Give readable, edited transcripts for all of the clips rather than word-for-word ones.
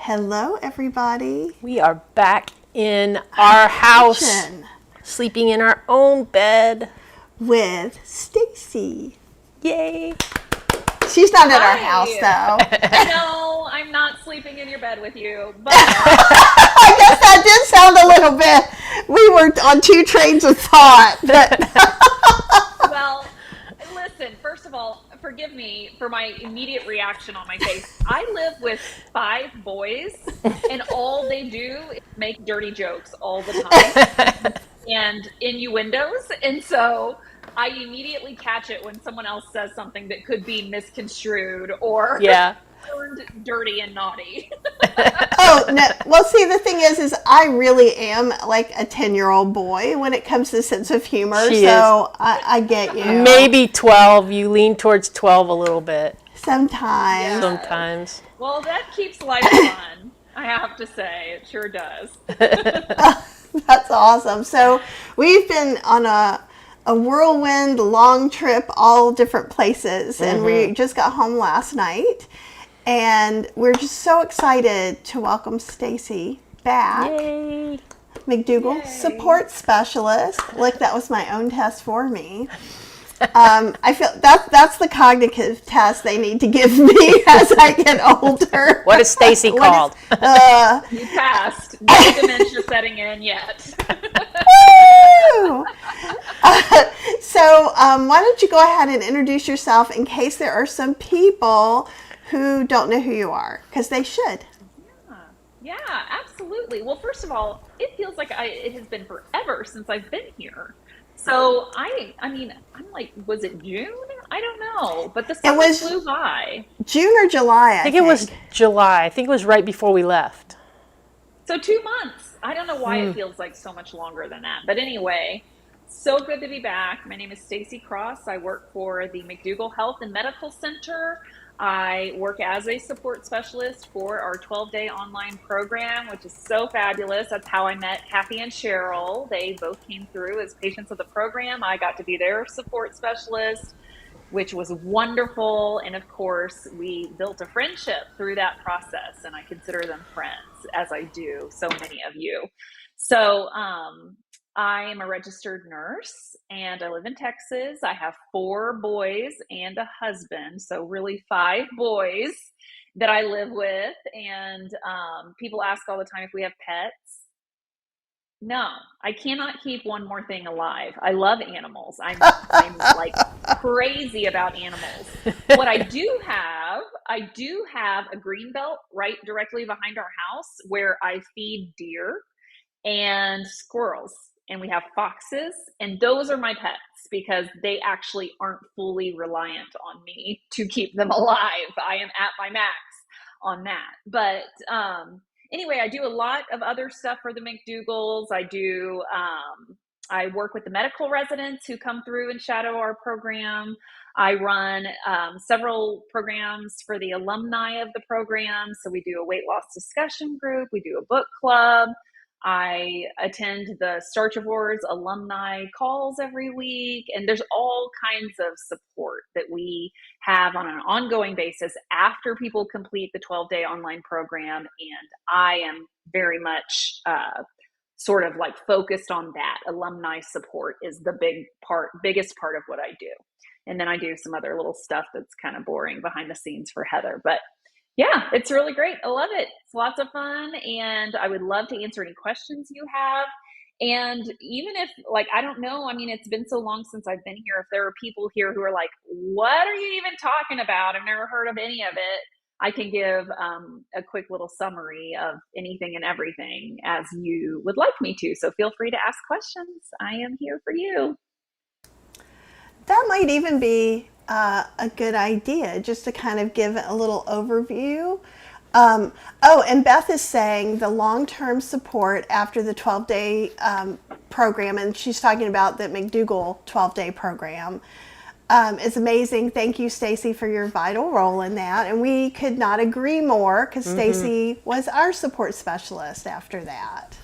Hello, everybody. We are back in our house, Kitchen sleeping in our own bed. with Stacy. Yay! She's not at our Hi. house, though. No, I'm not sleeping in your bed with you, but I guess that did sound a little bit. We were on two trains of thought. well, listen, first of all, forgive me for my immediate reaction on my face. I live with 5 boys, and all they do is make dirty jokes all the time and innuendos. And so I immediately catch it when someone else says something that could be misconstrued or Yeah. turned dirty and naughty. Oh, no. Well, see, the thing is I really am like a 10-year-old boy when it comes to sense of humor. She so I get you. Maybe 12. You lean towards 12 a little bit Sometimes. Yeah. sometimes. Well, that keeps life fun, I have to say. It sure does. That's awesome. So we've been on a whirlwind long trip, all different places, and we just got home last night, and we're just so excited to welcome Stacy back. Yay! McDougall, Yay. support specialist. Look, that was my own test for me. I feel that's the cognitive test they need to give me as I get older. What is Stacy called? You passed. No dementia setting in yet. Woo! So why don't you go ahead and introduce yourself in case there are some people who don't know who you are, because they should. Yeah, absolutely. Well, first of all, it feels like it has been forever since I've been here. So I mean, I'm like, was it June? I don't know, but the summer was- flew by. June or July, I think it was July. I think it was right before we left. So 2 months. I don't know why it feels like so much longer than that. But anyway, so good to be back. My name is Stacy Cross. I work for the McDougall Health and Medical Center. I work as a support specialist for our 12-day online program, which is so fabulous. That's how I met Kathy and Cheryl. They both came through as patients of the program. I got to be their support specialist, which was wonderful. And of course, we built a friendship through that process, and I consider them friends, as I do so many of you. So I am a registered nurse, and I live in Texas. I have 4 boys and a husband, so really 5 boys that I live with. And people ask all the time if we have pets. No, I cannot keep one more thing alive. I love animals. I'm like crazy about animals. What I do have a green belt right directly behind our house where I feed deer and squirrels, and we have foxes, and those are my pets because they actually aren't fully reliant on me to keep them alive. I am at my max on that. But anyway, I do a lot of other stuff for the McDougalls. I work with the medical residents who come through and shadow our program. I run several programs for the alumni of the program. So we do a weight loss discussion group. We do a book club. I attend the Starch Awards alumni calls every week, and there's all kinds of support that we have on an ongoing basis after people complete the 12-day online program, and I am very much sort of like focused on that. Alumni support is the biggest part of what I do, and then I do some other little stuff that's kind of boring behind the scenes for Heather, but yeah, it's really great. I love it. It's lots of fun, and I would love to answer any questions you have. And even if, like, I don't know, I mean, it's been so long since I've been here. If there are people here who are like, what are you even talking about? I've never heard of any of it. I can give a quick little summary of anything and everything as you would like me to. So feel free to ask questions. I am here for you. That might even be a good idea, just to kind of give a little overview. And Beth is saying the long-term support after the 12-day program, and she's talking about the McDougall 12-day program, is amazing. Thank you, Stacy, for your vital role in that. And we could not agree more, because Stacy was our support specialist after that.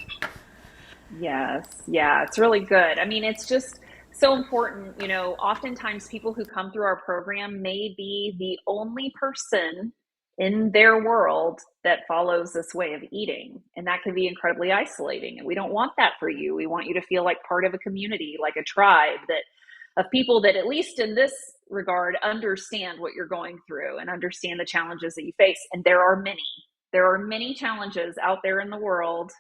Yes. Yeah, it's really good. I mean, it's just so important. Oftentimes people who come through our program may be the only person in their world that follows this way of eating. And that can be incredibly isolating. And we don't want that for you. We want you to feel like part of a community, like a tribe that of people that, at least in this regard, understand what you're going through and understand the challenges that you face. And there are many. There are many challenges out there in the world,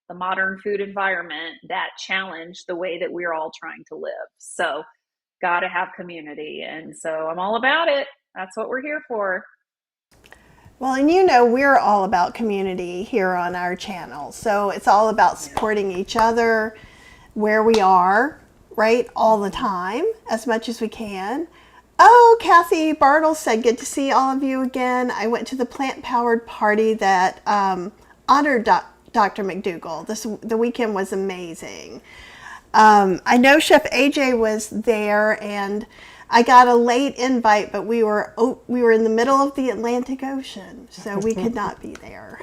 the modern food environment, that challenge the way that we're all trying to live. So, got to have community. And so I'm all about it. That's what we're here for. Well, and you know, we're all about community here on our channel. So it's all about supporting each other where we are, right? All the time, as much as we can. Oh, Kathy Bartle said, good to see all of you again. I went to the plant-powered party that honored Dr. McDougall. The weekend was amazing. I know Chef AJ was there, and I got a late invite, but we were in the middle of the Atlantic Ocean, so we could not be there.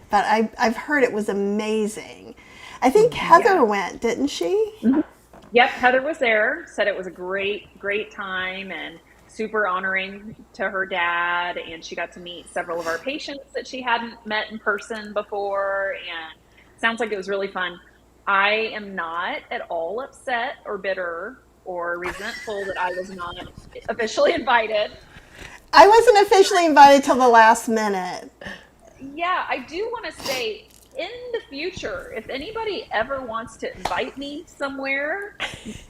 But I've heard it was amazing. I think Heather went, didn't she? Mm-hmm. Yep, Heather was there, said it was a great time and super honoring to her dad. And she got to meet several of our patients that she hadn't met in person before. And sounds like it was really fun. I am not at all upset or bitter or resentful that I was not officially invited. I wasn't officially invited till the last minute. Yeah, I do want to say, in the future, if anybody ever wants to invite me somewhere,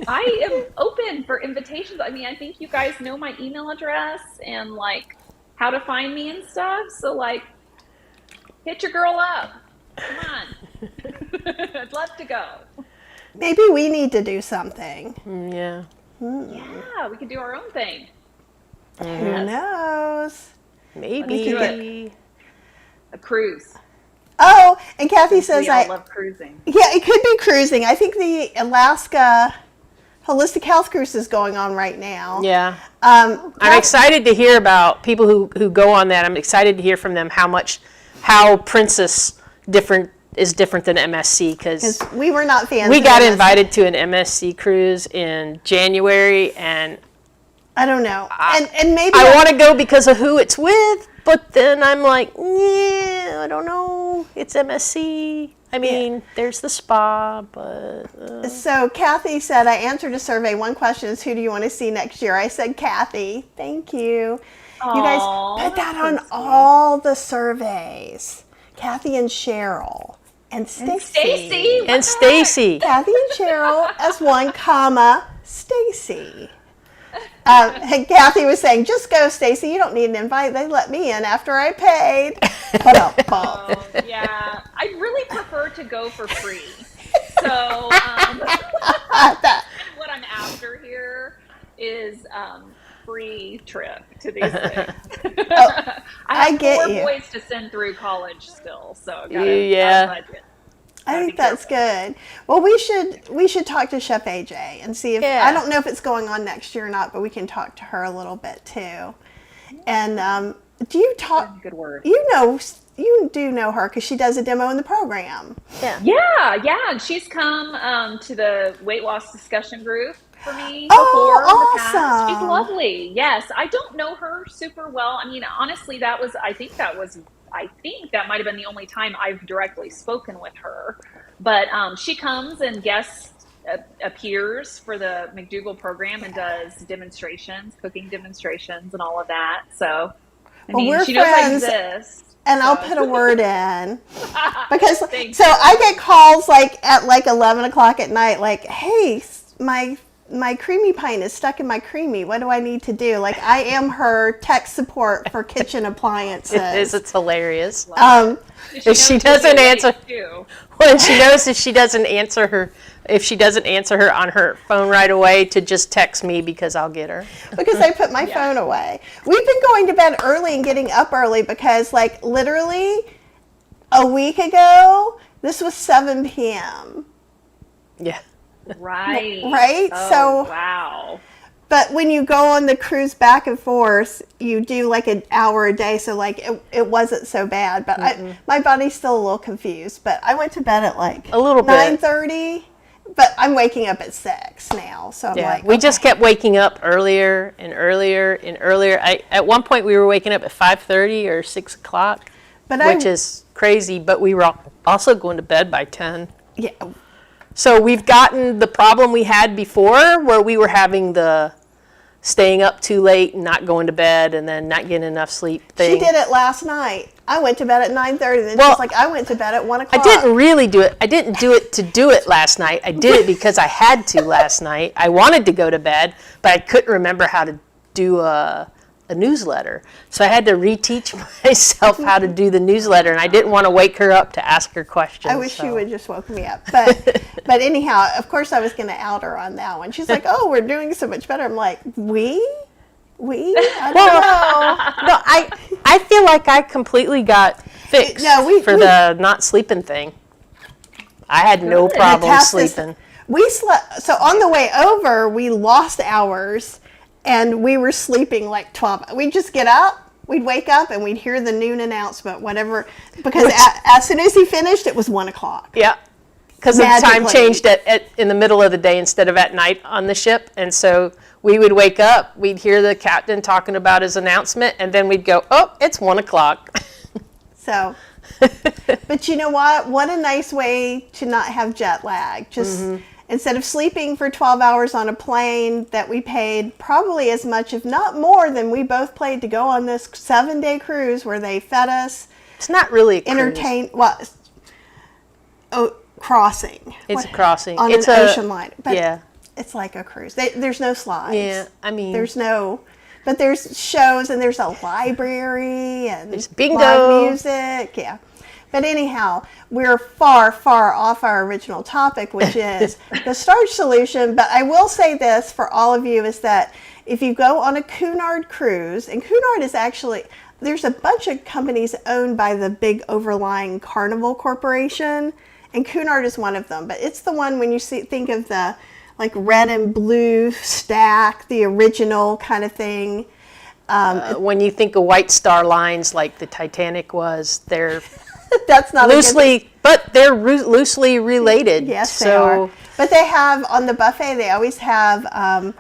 I am open for invitations. I mean, I think you guys know my email address and like how to find me and stuff. So like, hit your girl up. Come on. I'd love to go. Maybe we need to do something. Yeah. Yeah, we can do our own thing. Who knows? Maybe. A cruise. Oh, and Kathy says I love cruising. Yeah, it could be cruising. I think the Alaska Holistic Health Cruise is going on right now. Yeah. I'm excited to hear about people who go on that. I'm excited to hear from them how Princess is different than MSC, because we were not fans. We got invited to an MSC cruise in January, and I don't know. And maybe I want to go because of who it's with, but then I'm like, yeah, I don't know. It's MSC. I mean, there's the spa, but... So Kathy said, I answered a survey. One question is, who do you want to see next year? I said, Kathy. Thank you. Aww, you guys put that on all the surveys. Kathy and Cheryl. And Stacy. And Stacy. Kathy and Cheryl as one, comma, Stacy. And Kathy was saying, just go, Stacy. You don't need an invite. They let me in after I paid. Yeah. I really prefer to go for free. So what I'm after here is free trip to these things. I have four boys to send through college still, so gotta budget. I think that's good. Well, we should talk to Chef AJ and see if I don't know if it's going on next year or not, but we can talk to her a little bit too. And do you talk? Good word. You do know her because she does a demo in the program. Yeah. And she's come to the weight loss discussion group for me before. Awesome. In the past. She's lovely. Yes, I don't know her super well. I mean, honestly, I think that might have been the only time I've directly spoken with her. But she comes and guest appears for the McDougall program and does demonstrations, cooking demonstrations and all of that. So, she knows I exist. And I'll put a word in because I get calls like at 11 o'clock at night, like, hey, my creamy pint is stuck in my creamy. What do I need to do? Like, I am her tech support for kitchen appliances. It's hilarious. If she doesn't answer, she knows if she doesn't answer her on her phone right away, to just text me because I'll get her. Because I put my phone away. We've been going to bed early and getting up early because, like, literally a week ago, this was 7 p.m. Yeah. Right. Oh, so wow. But when you go on the cruise back and forth, you do like an hour a day. So like it wasn't so bad, but my body's still a little confused, but I went to bed at like a little 9:30, but I'm waking up at 6 now, so I'm like, we just kept waking up earlier and earlier and earlier. At one point we were waking up at 5:30 or 6 o'clock, which is crazy, but we were also going to bed by 10. Yeah. So we've gotten the problem we had before where we were having the staying up too late and not going to bed and then not getting enough sleep thing. She did it last night. I went to bed at 9:30, and she's like, I went to bed at 1 o'clock. I didn't really do it. I didn't do it to do it last night. I did it because I had to last night. I wanted to go to bed, but I couldn't remember how to do a newsletter. So I had to reteach myself how to do the newsletter, and I didn't want to wake her up to ask her questions. I wish you would just woke me up. But anyhow, of course I was going to out her on that one. She's like, oh, we're doing so much better. I'm like, we? I don't know. No, I feel like I completely got fixed for the not sleeping thing. I had no problem sleeping. We slept, so on the way over, we lost hours, and we were sleeping like 12. We'd just get up, we'd wake up, and we'd hear the noon announcement, whatever, because as soon as he finished, it was 1 o'clock. Yeah. Because the time changed in the middle of the day instead of at night on the ship. And so we would wake up, we'd hear the captain talking about his announcement, and then we'd go, oh, it's 1 o'clock. So, but you know what? What a nice way to not have jet lag. Just instead of sleeping for 12 hours on a plane that we paid probably as much, if not more, than we both paid to go on this 7-day cruise where they fed us. It's not really a cruise. Entertain, crossing. It's a crossing. On it's an ocean line. But yeah. It's like a cruise. There's no slides. Yeah, I mean. But there's shows and there's a library and there's bingo. Live music. Yeah. But anyhow, we're far, far off our original topic, which is the Starch solution. But I will say this for all of you is that if you go on a Cunard cruise, and Cunard is actually, there's a bunch of companies owned by the big overlying Carnival Corporation, and Cunard is one of them. But it's the one when you think of the like red and blue stack, the original kind of thing. When you think of White Star Lines like the Titanic was, they're that's not loosely, but they're loosely related. Yes, they are. But they have on the buffet. They always have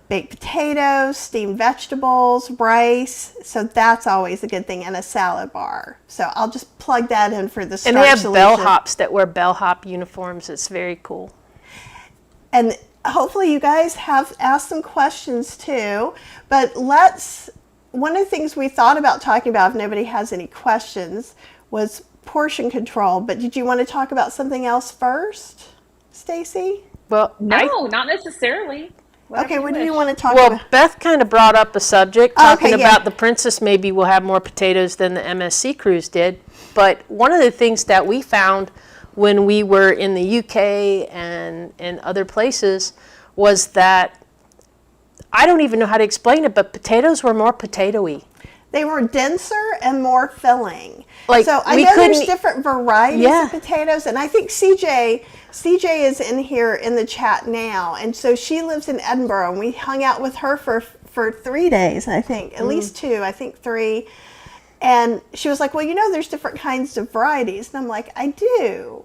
baked potatoes, steamed vegetables, rice. So that's always a good thing, and a salad bar. So I'll just plug that in for the Starch And they have solution. bellhops that wear bellhop uniforms. It's very cool. And hopefully you guys have asked some questions too. But one of the things we thought about talking about, if nobody has any questions, was portion control. But did you want to talk about something else first, Stacy? Well, no, not necessarily. Okay, what do you want to talk about? Well, Beth kind of brought up a subject talking about the Princess maybe will have more potatoes than the MSC cruise did. But one of the things that we found when we were in the UK and in other places was that, I don't even know how to explain it, but potatoes were more potato-y. They were denser and more filling. Like, so I know there's different varieties of potatoes, and I think CJ is in here in the chat now, and so she lives in Edinburgh, and we hung out with her for 3 days, I think, at least 2, I think 3. And she was like, well, there's different kinds of varieties. And I'm like, I do.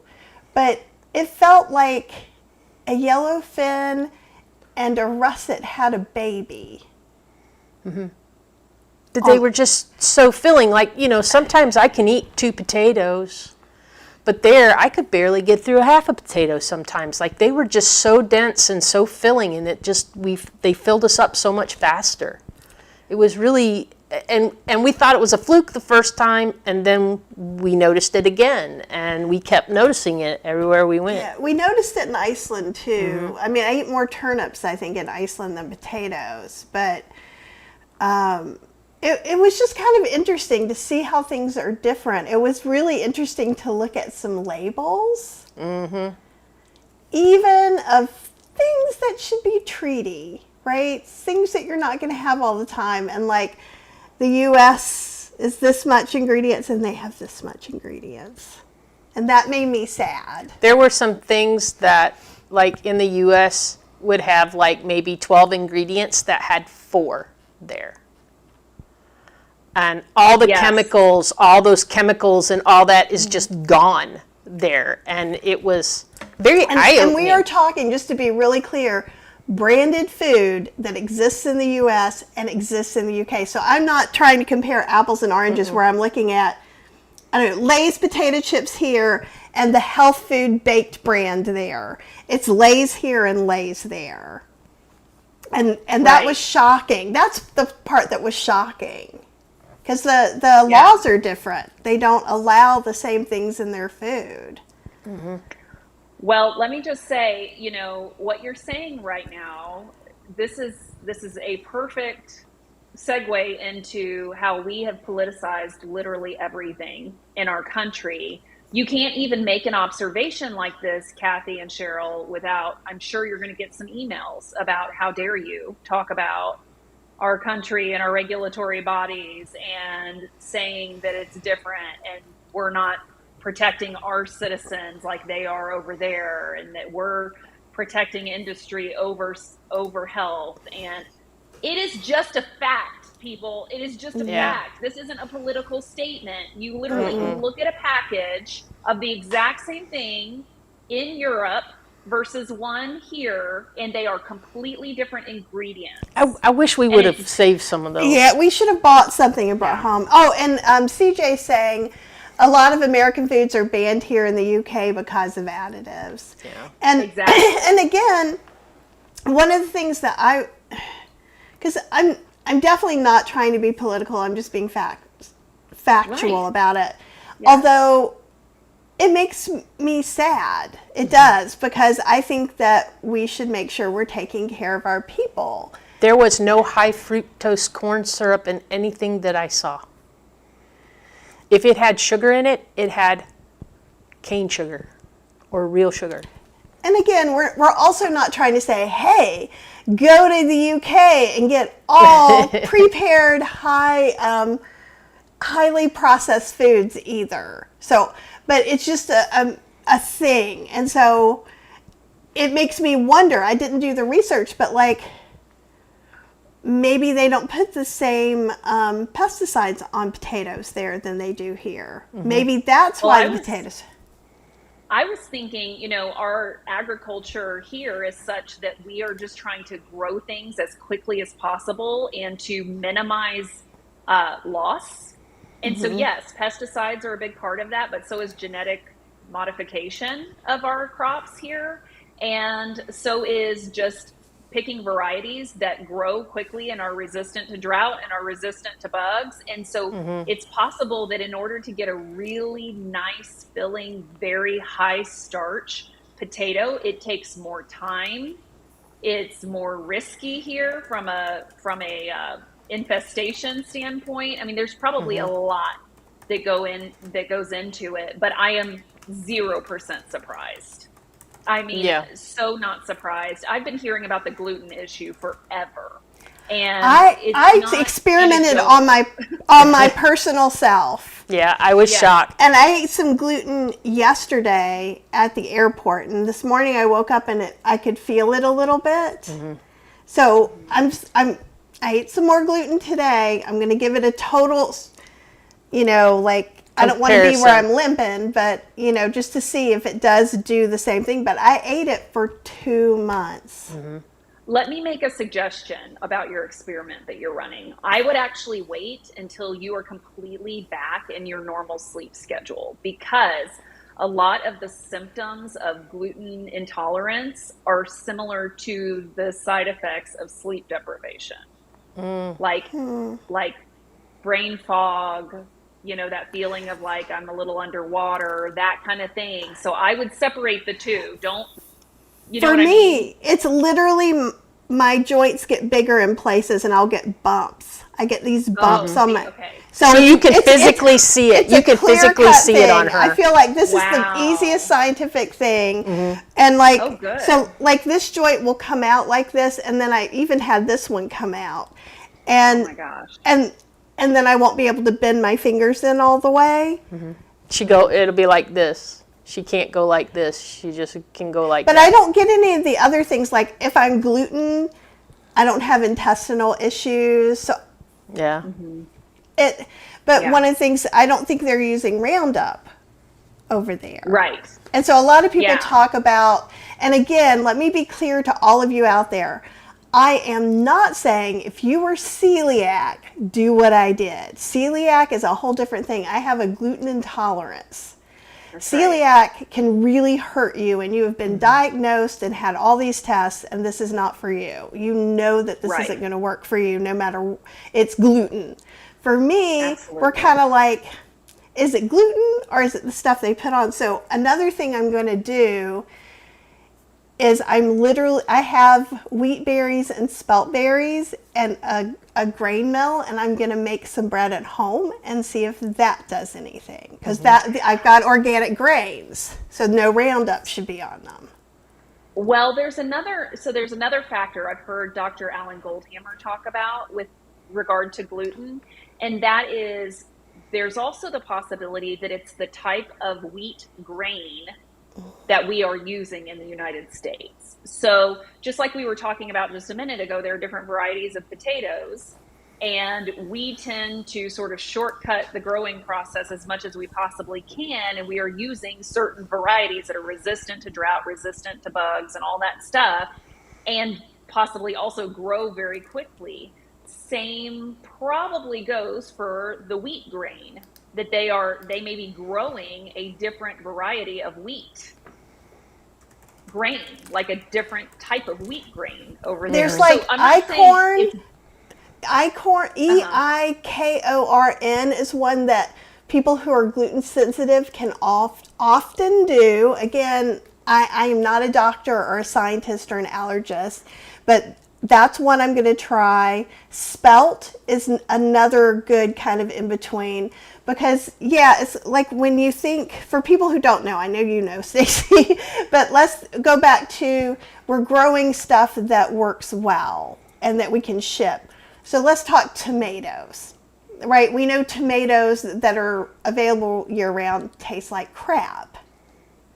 But it felt like a yellowfin and a russet had a baby. Mm-hmm. They were just so filling. Like, sometimes I can eat 2 potatoes, but there I could barely get through a half a potato sometimes. Like, they were just so dense and so filling, and they filled us up so much faster. It was really... And we thought it was a fluke the first time, and then we noticed it again, and we kept noticing it everywhere we went. Yeah, we noticed it in Iceland too. I mean, I eat more turnips, I think, in Iceland than potatoes, but it was just kind of interesting to see how things are different. It was really interesting to look at some labels, even of things that should be treaty, right? Things that you're not going to have all the time, and like, the U.S. is this much ingredients, and they have this much ingredients. And that made me sad. There were some things that, like in the U.S., would have like maybe 12 ingredients that had 4 there. And all the chemicals, all those chemicals and all that is just gone there. And it was Very eye-opening. And we are talking, just to be really clear, branded food that exists in the U.S. and exists in the U.K. So I'm not trying to compare apples and oranges where I'm looking at, I don't know, Lay's potato chips here and the health food baked brand there. It's Lay's here and Lay's there. And that was shocking. That's the part that was shocking. Because the laws are different. They don't allow the same things in their food. Well, let me just say, what you're saying right now, this is a perfect segue into how we have politicized literally everything in our country. You can't even make an observation like this, Kathy and Cheryl, without, I'm sure you're going to get some emails about how dare you talk about our country and our regulatory bodies and saying that it's different and we're not protecting our citizens like they are over there, and that we're protecting industry over health. And it is just a fact, people. It is just a fact. This isn't a political statement. You literally can look at a package of the exact same thing in Europe versus one here, and they are completely different ingredients. I wish we would have saved some of those. Yeah, we should have bought something and brought home. Oh, and CJ saying a lot of American foods are banned here in the UK because of additives. Yeah, and exactly. And again, one of the things that because I'm definitely not trying to be political. I'm just being factual about it. Yeah. Although it makes me sad. It does, because I think that we should make sure we're taking care of our people. There was no high fructose corn syrup in anything that I saw. If it had sugar in it, it had cane sugar or real sugar. And again, we're also not trying to say, hey, go to the UK and get all prepared highly processed foods either. So, but it's just a thing. And so it makes me wonder, I didn't do the research, but like, maybe they don't put the same pesticides on potatoes there than they do here. Maybe that's why potatoes. I was thinking, our agriculture here is such that we are just trying to grow things as quickly as possible and to minimize loss. And so, yes, pesticides are a big part of that, but so is genetic modification of our crops here. And so is just picking varieties that grow quickly and are resistant to drought and are resistant to bugs. And so it's possible that in order to get a really nice, filling, very high starch potato, it takes more time. It's more risky here from a infestation standpoint. I mean, there's probably a lot that goes into it, but I am 0% surprised. I mean, so not surprised. I've been hearing about the gluten issue forever, and I experimented on my personal self. Yeah, I was shocked. And I ate some gluten yesterday at the airport, and this morning I woke up and I could feel it a little bit. So I ate some more gluten today. I'm going to give it a total, I don't want to be where I'm limping, but, just to see if it does do the same thing. But I ate it for 2 months. Let me make a suggestion about your experiment that you're running. I would actually wait until you are completely back in your normal sleep schedule, because a lot of the symptoms of gluten intolerance are similar to the side effects of sleep deprivation. Like brain fog, that feeling of like I'm a little underwater, that kind of thing. So I would separate the two. Don't, For me, it's literally my joints get bigger in places and I'll get bumps. I get these bumps on my... Okay. So you can physically see it. You can physically see it on her. I feel like this is the easiest scientific thing. And so like this joint will come out like this, and then I even had this one come out. And, oh my gosh. And then I won't be able to bend my fingers in all the way. It'll be like this. She can't go like this. She just can go like that. But I don't get any of the other things. Like if I'm gluten, I don't have intestinal issues. So yeah. But one of the things, I don't think they're using Roundup over there. Right. And so a lot of people Yeah. talk about, and again, let me be clear to all of you out there. I am not saying if you were celiac, do what I did. Celiac is a whole different thing. I have a gluten intolerance. That's right. Celiac can really hurt you, and you have been diagnosed and had all these tests, and this is not for you. You know that this Right. isn't going to work for you no matter, it's gluten. For me, we're Absolutely. kind of like, is it gluten or is it the stuff they put on? So another thing I'm going to do is I have wheat berries and spelt berries and a grain mill, and I'm going to make some bread at home and see if that does anything, because that I've got organic grains, so no Roundup should be on them. Well, there's another factor I've heard Dr. Alan Goldhammer talk about with regard to gluten, and that is there's also the possibility that it's the type of wheat grain that we are using in the United States. So, just like we were talking about just a minute ago, there are different varieties of potatoes, and we tend to sort of shortcut the growing process as much as we possibly can. And we are using certain varieties that are resistant to drought, resistant to bugs, and all that stuff, and possibly also grow very quickly. Same probably goes for the wheat grain, that they may be growing a different variety of wheat grain, like a different type of wheat grain over there. There's So like I'm not saying Icorn. it's Icorn, uh-huh. Eikorn is one that people who are gluten sensitive can often do. Again, I am not a doctor or a scientist or an allergist, but that's one I'm going to try. Spelt is another good kind of in between, because yeah, it's like when you think, for people who don't know, I know you know, Stacy, but let's go back to, we're growing stuff that works well and that we can ship. So let's talk tomatoes, right? We know tomatoes that are available year round taste like crap,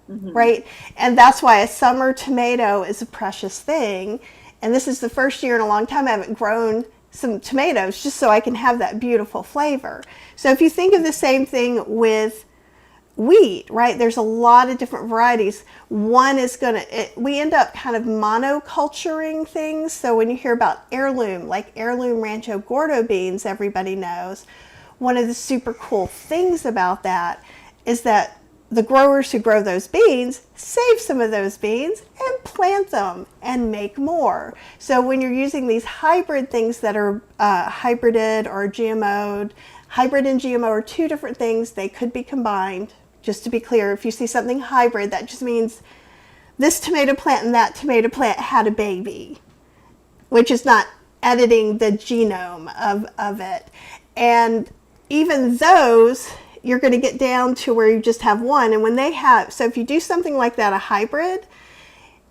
Mm-hmm. right? And that's why a summer tomato is a precious thing. And this is the first year in a long time I haven't grown some tomatoes just so I can have that beautiful flavor. So if you think of the same thing with wheat, right? There's a lot of different varieties. One is we end up kind of monoculturing things. So when you hear about heirloom, like heirloom Rancho Gordo beans, everybody knows. One of the super cool things about that is that the growers who grow those beans save some of those beans and plant them and make more. So when you're using these hybrid things that are hybrided or GMO'd, hybrid and GMO are two different things. They could be combined. Just to be clear, if you see something hybrid, that just means this tomato plant and that tomato plant had a baby, which is not editing the genome of it. And even those, you're going to get down to where you just have one. And when they have, so if you do something like that, a hybrid,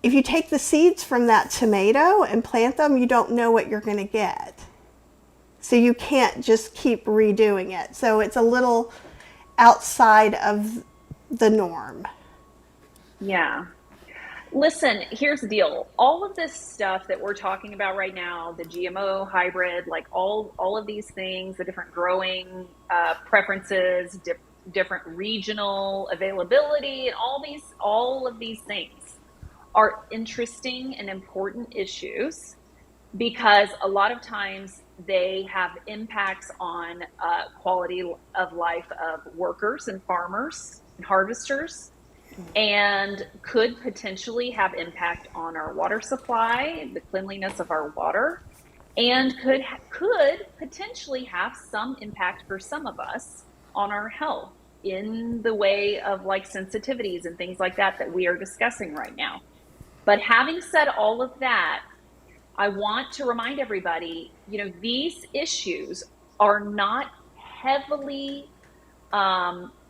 if you take the seeds from that tomato and plant them, you don't know what you're going to get. So you can't just keep redoing it. So it's a little outside of the norm. Yeah. Listen, here's the deal. All of this stuff that we're talking about right now, the GMO hybrid, like all of these things, the different growing preferences, different regional availability, and all of these things are interesting and important issues because a lot of times they have impacts on quality of life of workers and farmers and harvesters, and could potentially have impact on our water supply, the cleanliness of our water, and could potentially have some impact for some of us on our health in the way of like sensitivities and things like that that we are discussing right now. But having said all of that, I want to remind everybody, these issues are not heavily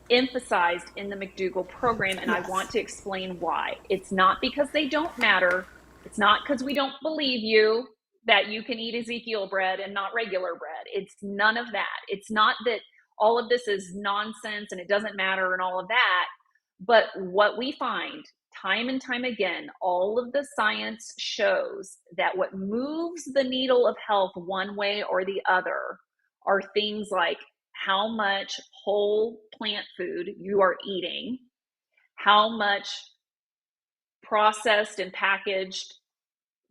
emphasized in the McDougall program, and I want Yes. to explain why. It's not because they don't matter. It's not because we don't believe you that you can eat Ezekiel bread and not regular bread. It's none of that. It's not that all of this is nonsense and it doesn't matter and all of that. But what we find time and time again, all of the science shows that what moves the needle of health one way or the other are things like how much whole plant food you are eating, how much processed and packaged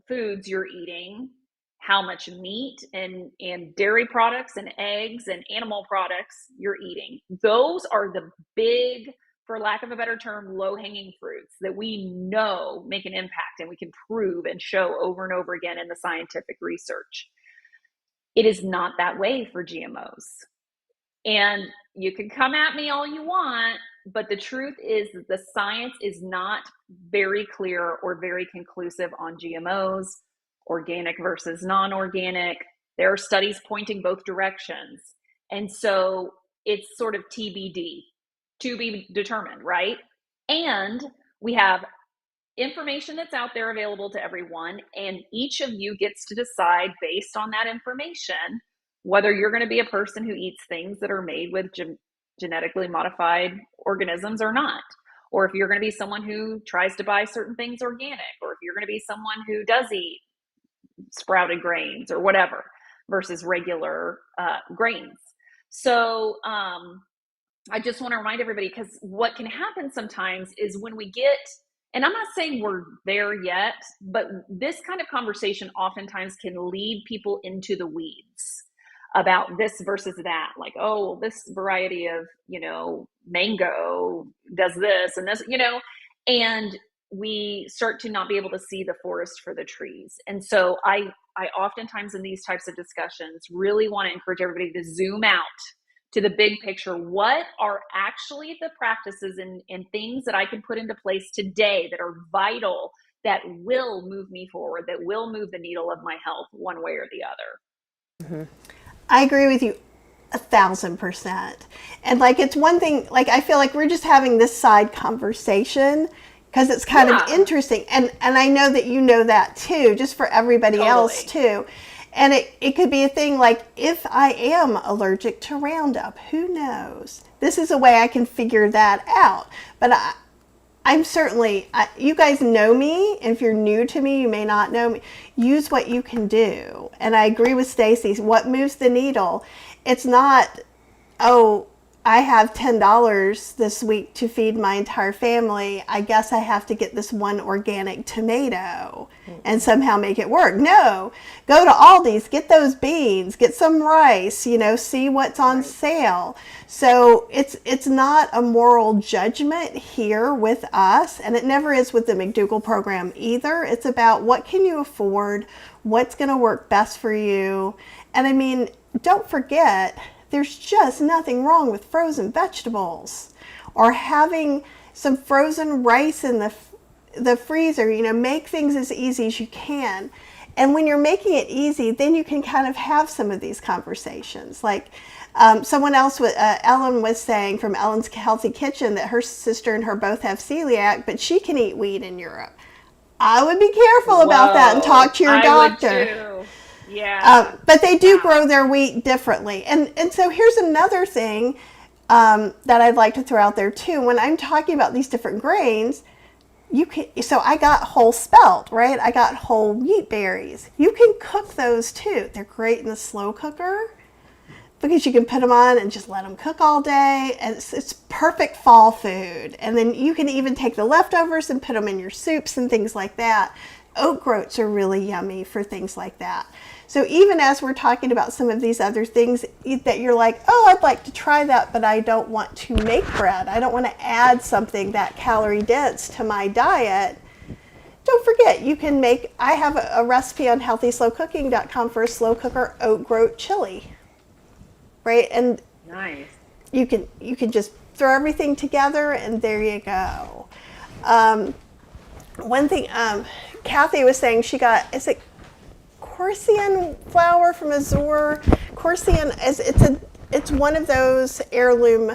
foods you're eating, how much meat and dairy products and eggs and animal products you're eating. Those are the big, for lack of a better term, low-hanging fruits that we know make an impact and we can prove and show over and over again in the scientific research. It is not that way for GMOs. And you can come at me all you want, but the truth is that the science is not very clear or very conclusive on GMOs, organic versus non-organic. There are studies pointing both directions. And so it's sort of TBD, to be determined, right? And we have information that's out there available to everyone, and each of you gets to decide based on that information whether you're going to be a person who eats things that are made with genetically modified organisms or not, or if you're going to be someone who tries to buy certain things organic, or if you're going to be someone who does eat sprouted grains or whatever versus regular grains. So I just want to remind everybody, because what can happen sometimes is when we get, and I'm not saying we're there yet, but this kind of conversation oftentimes can lead people into the weeds about this versus that. Like, oh, this variety of, mango does this and this, and we start to not be able to see the forest for the trees. And so I oftentimes in these types of discussions really want to encourage everybody to zoom out to the big picture. What are actually the practices and things that I can put into place today that are vital, that will move me forward, that will move the needle of my health one way or the other? I agree with you 1,000%. And it's one thing, I feel like we're just having this side conversation because it's kind of interesting. And I know that you know that too, just for everybody else too. And it could be a thing like, if I am allergic to Roundup, who knows? This is a way I can figure that out. But I'm certainly, you guys know me, and if you're new to me, you may not know me. Use what you can do. And I agree with Stacy. What moves the needle? It's not, oh, I have $10 this week to feed my entire family. I guess I have to get this one organic tomato and somehow make it work. No, go to Aldi's, get those beans, get some rice, see what's on sale. So it's not a moral judgment here with us, and it never is with the McDougall program either. It's about what can you afford, what's going to work best for you. And I mean, don't forget, there's just nothing wrong with frozen vegetables or having some frozen rice in the freezer. Make things as easy as you can. And when you're making it easy, then you can kind of have some of these conversations. Like someone else, Ellen was saying from Ellen's Healthy Kitchen, that her sister and her both have celiac, but she can eat wheat in Europe. I would be careful about that and talk to your doctor. I would too. Yeah. But they do grow their wheat differently. And so here's another thing that I'd like to throw out there too. When I'm talking about these different grains, so I got whole spelt, right? I got whole wheat berries. You can cook those too. They're great in the slow cooker because you can put them on and just let them cook all day. And it's perfect fall food. And then you can even take the leftovers and put them in your soups and things like that. Oat groats are really yummy for things like that. So even as we're talking about some of these other things that you're like, oh, I'd like to try that, but I don't want to make bread. I don't want to add something that calorie dense to my diet. Don't forget, you can make, I have a recipe on healthyslowcooking.com for a slow cooker oat groat chili, right? And nice. You can just throw everything together and there you go. One thing, Kathy was saying she got, is it Corsian flour from Azure? Corsian, it's one of those heirloom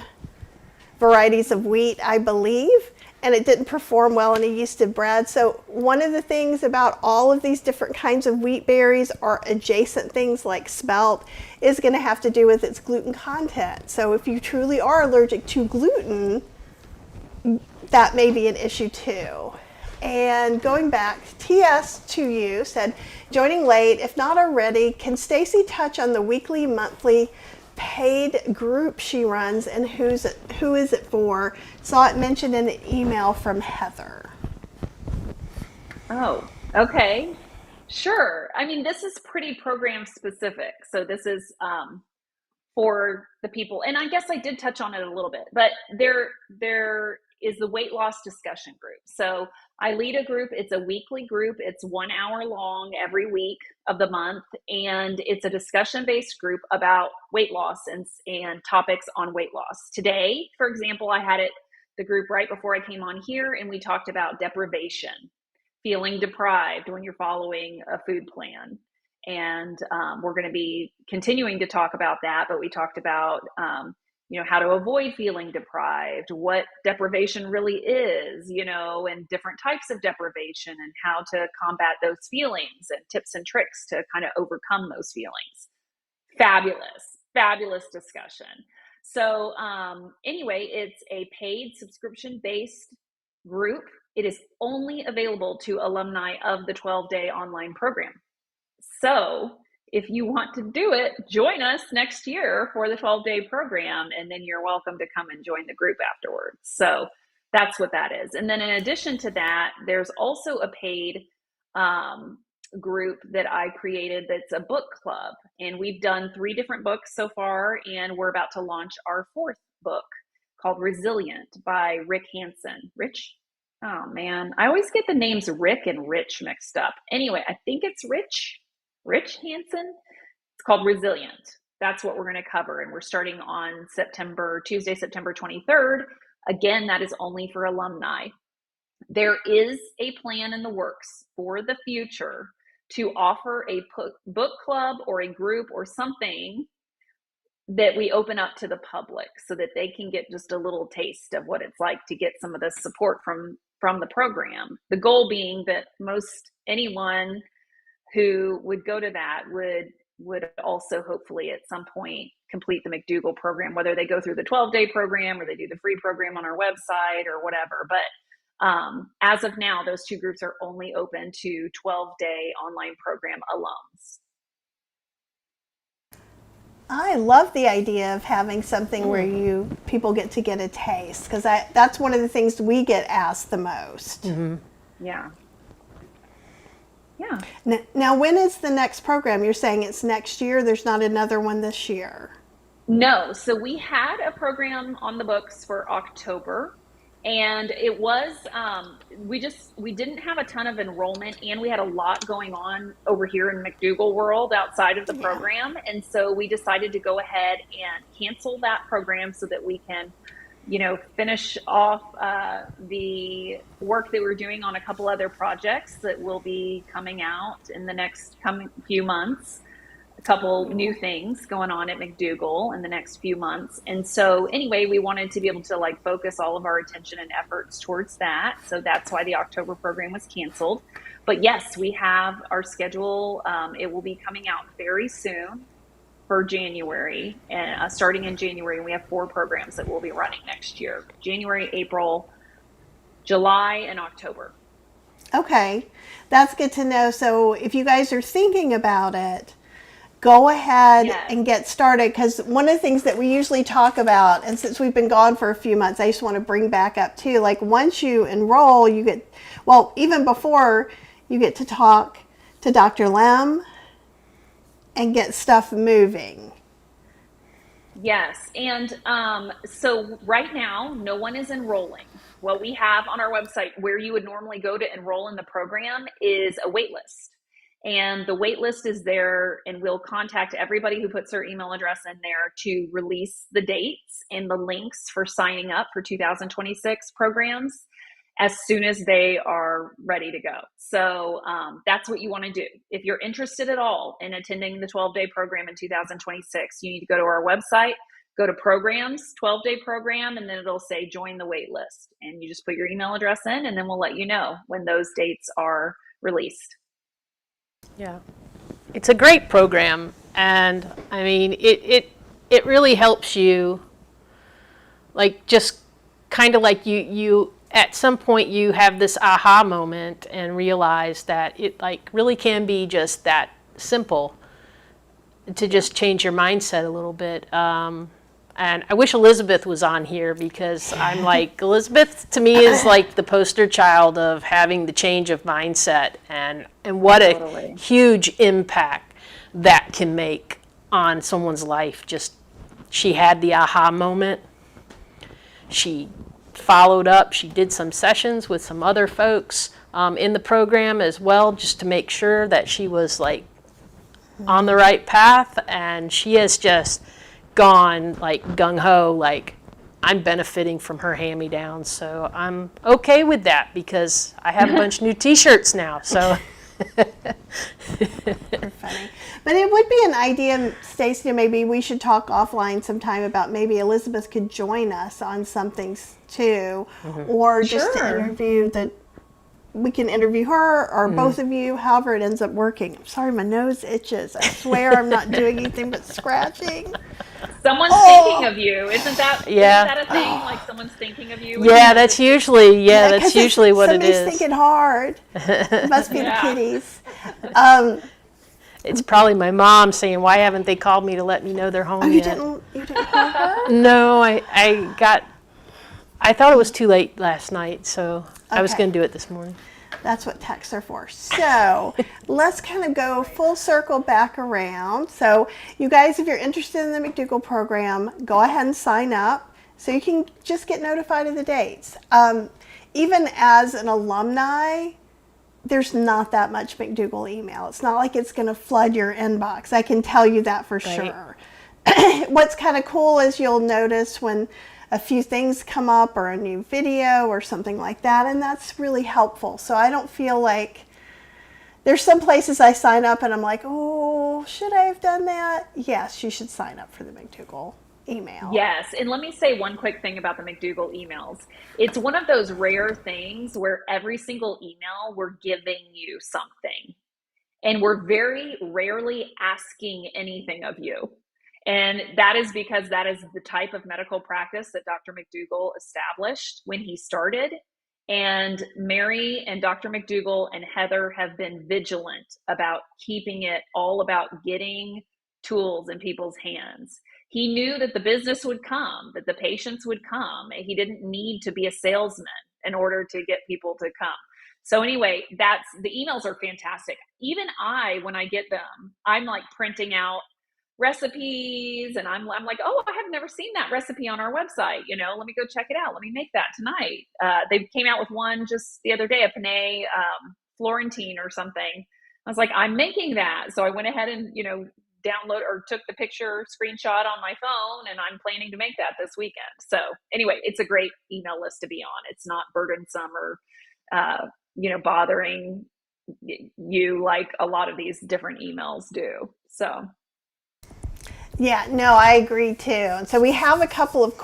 varieties of wheat, I believe, and it didn't perform well in a yeasted bread. So one of the things about all of these different kinds of wheat berries or adjacent things like spelt is going to have to do with its gluten content. So if you truly are allergic to gluten, that may be an issue too. And going back, TS2U said, joining late, if not already, can Stacy touch on the weekly, monthly paid group she runs and who is it for. Saw it mentioned in the email from Heather. Oh, okay. Sure. I mean, this is pretty program specific. So this is for the people, and I guess I did touch on it a little bit, but there is the weight loss discussion group. So I lead a group. It's a weekly group. It's 1 hour long every week of the month, and it's a discussion-based group about weight loss and topics on weight loss. Today, for example, I had the group right before I came on here, and we talked about deprivation, feeling deprived when you're following a food plan. And we're going to be continuing to talk about that, but we talked about how to avoid feeling deprived, what deprivation really is, and different types of deprivation, and how to combat those feelings, and tips and tricks to kind of overcome those feelings. Fabulous discussion. So anyway, it's a paid subscription based group. It is only available to alumni of the 12-day online program. So if you want to do it, join us next year for the 12-day program, and then you're welcome to come and join the group afterwards. So that's what that is. And then in addition to that, there's also a paid group that I created that's a book club. And we've done 3 different books so far, and we're about to launch our 4th book called Resilient by Rick Hansen. Rich? Oh man, I always get the names Rick and Rich mixed up. Anyway, I think it's Rich Hansen. It's called Resilient. That's what we're going to cover. And we're starting on Tuesday, September 23rd. Again, that is only for alumni. There is a plan in the works for the future to offer a book club or a group or something that we open up to the public so that they can get just a little taste of what it's like to get some of the support from the program. The goal being that most anyone who would go to that would also hopefully at some point complete the McDougall program, whether they go through the 12-day program or they do the free program on our website or whatever. But as of now, those 2 groups are only open to 12-day online program alums. I love the idea of having something where people get to get a taste, because that's one of the things we get asked the most. Mm-hmm. Yeah. Now, when is the next program? You're saying it's next year? There's not another one this year? No. So we had a program on the books for October, and it was we didn't have a ton of enrollment, and we had a lot going on over here in McDougall world outside of the program. And so we decided to go ahead and cancel that program so that we can finish off the work that we're doing on a couple other projects that will be coming out in the next coming few months. A couple new things going on at McDougall in the next few months. And so anyway, we wanted to be able to focus all of our attention and efforts towards that. So that's why the October program was canceled. But yes, we have our schedule. It will be coming out very soon for January, and starting in January. We have 4 programs that we'll be running next year: January, April, July, and October. Okay, that's good to know. So if you guys are thinking about it, go ahead and get started, because one of the things that we usually talk about, and since we've been gone for a few months, I just want to bring back up too, once you enroll, even before, you get to talk to Dr. Lem and get stuff moving. Yes. And so right now, no one is enrolling. What we have on our website, where you would normally go to enroll in the program, is a wait list. And the wait list is there, and we'll contact everybody who puts their email address in there to release the dates and the links for signing up for 2026 programs as soon as they are ready to go. So that's what you want to do. If you're interested at all in attending the 12-day program in 2026, you need to go to our website, go to programs, 12-day program, and then it'll say join the wait list. And you just put your email address in, and then we'll let you know when those dates are released. Yeah. It's a great program, and I mean, it really helps you, just kind of you at some point you have this aha moment and realize that it really can be just that simple. to just change your mindset a little bit. And I wish Elizabeth was on here, because I'm like, Elizabeth to me is like the poster child of having the change of mindset, and what Totally. a huge impact that can make on someone's life. Just, she had the aha moment. She followed up. She did some sessions with some other folks in the program as well, just to make sure that she was like on the right path. And she has just gone like gung-ho, like, I'm benefiting from her hand-me-downs. So I'm okay with that, because I have a bunch of new t-shirts now. So Funny. But it would be an idea, Stacy, maybe we should talk offline sometime about maybe Elizabeth could join us on something too, or just to Sure. interview we can interview her or both of you, however it ends up working. I'm sorry, my nose itches. I swear I'm not doing anything but scratching. Someone's Oh. thinking of you. Isn't that a thing? Like someone's thinking of you? yeah, that's usually Yeah, that's 'cause usually what it somebody's is. thinking hard. It must be Yeah. the kitties. It's probably my mom saying, "Why haven't they called me to let me know they're home Oh, you yet?" didn't call her? No, I thought it was too late last night, so I was Okay. going to do it this morning. That's what texts are for. So let's kind of go full circle back around. So you guys, if you're interested in the McDougall program, go ahead and sign up so you can just get notified of the dates. Even as an alumni, there's not that much McDougall email. It's not like it's going to flood your inbox. I can tell you that for sure. What's kind of cool is you'll notice when a few things come up or a new video or something like that, and that's really helpful. So I don't feel like there's some places I sign up and I'm like, oh, should I have done that? Yes, you should sign up for the McDougall email. Yes, and let me say one quick thing about the McDougall emails. It's one of those rare things where every single email we're giving you something, and we're very rarely asking anything of you. And that is because that is the type of medical practice that Dr. McDougall established when he started. And Mary and Dr. McDougall and Heather have been vigilant about keeping it all about getting tools in people's hands. He knew that the business would come, that the patients would come. He didn't need to be a salesman in order to get people to come. So anyway, the emails are fantastic. Even when I get them, I'm like printing out recipes, and I'm like, oh, I have never seen that recipe on our website. Let me go check it out. Let me make that tonight. They came out with one just the other day, a penne Florentine or something. I was like, I'm making that. So I went ahead and, download or took the picture screenshot on my phone, and I'm planning to make that this weekend. So anyway, it's a great email list to be on. It's not burdensome or, bothering you like a lot of these different emails do. So Yeah, no, I agree too. And so we have a couple of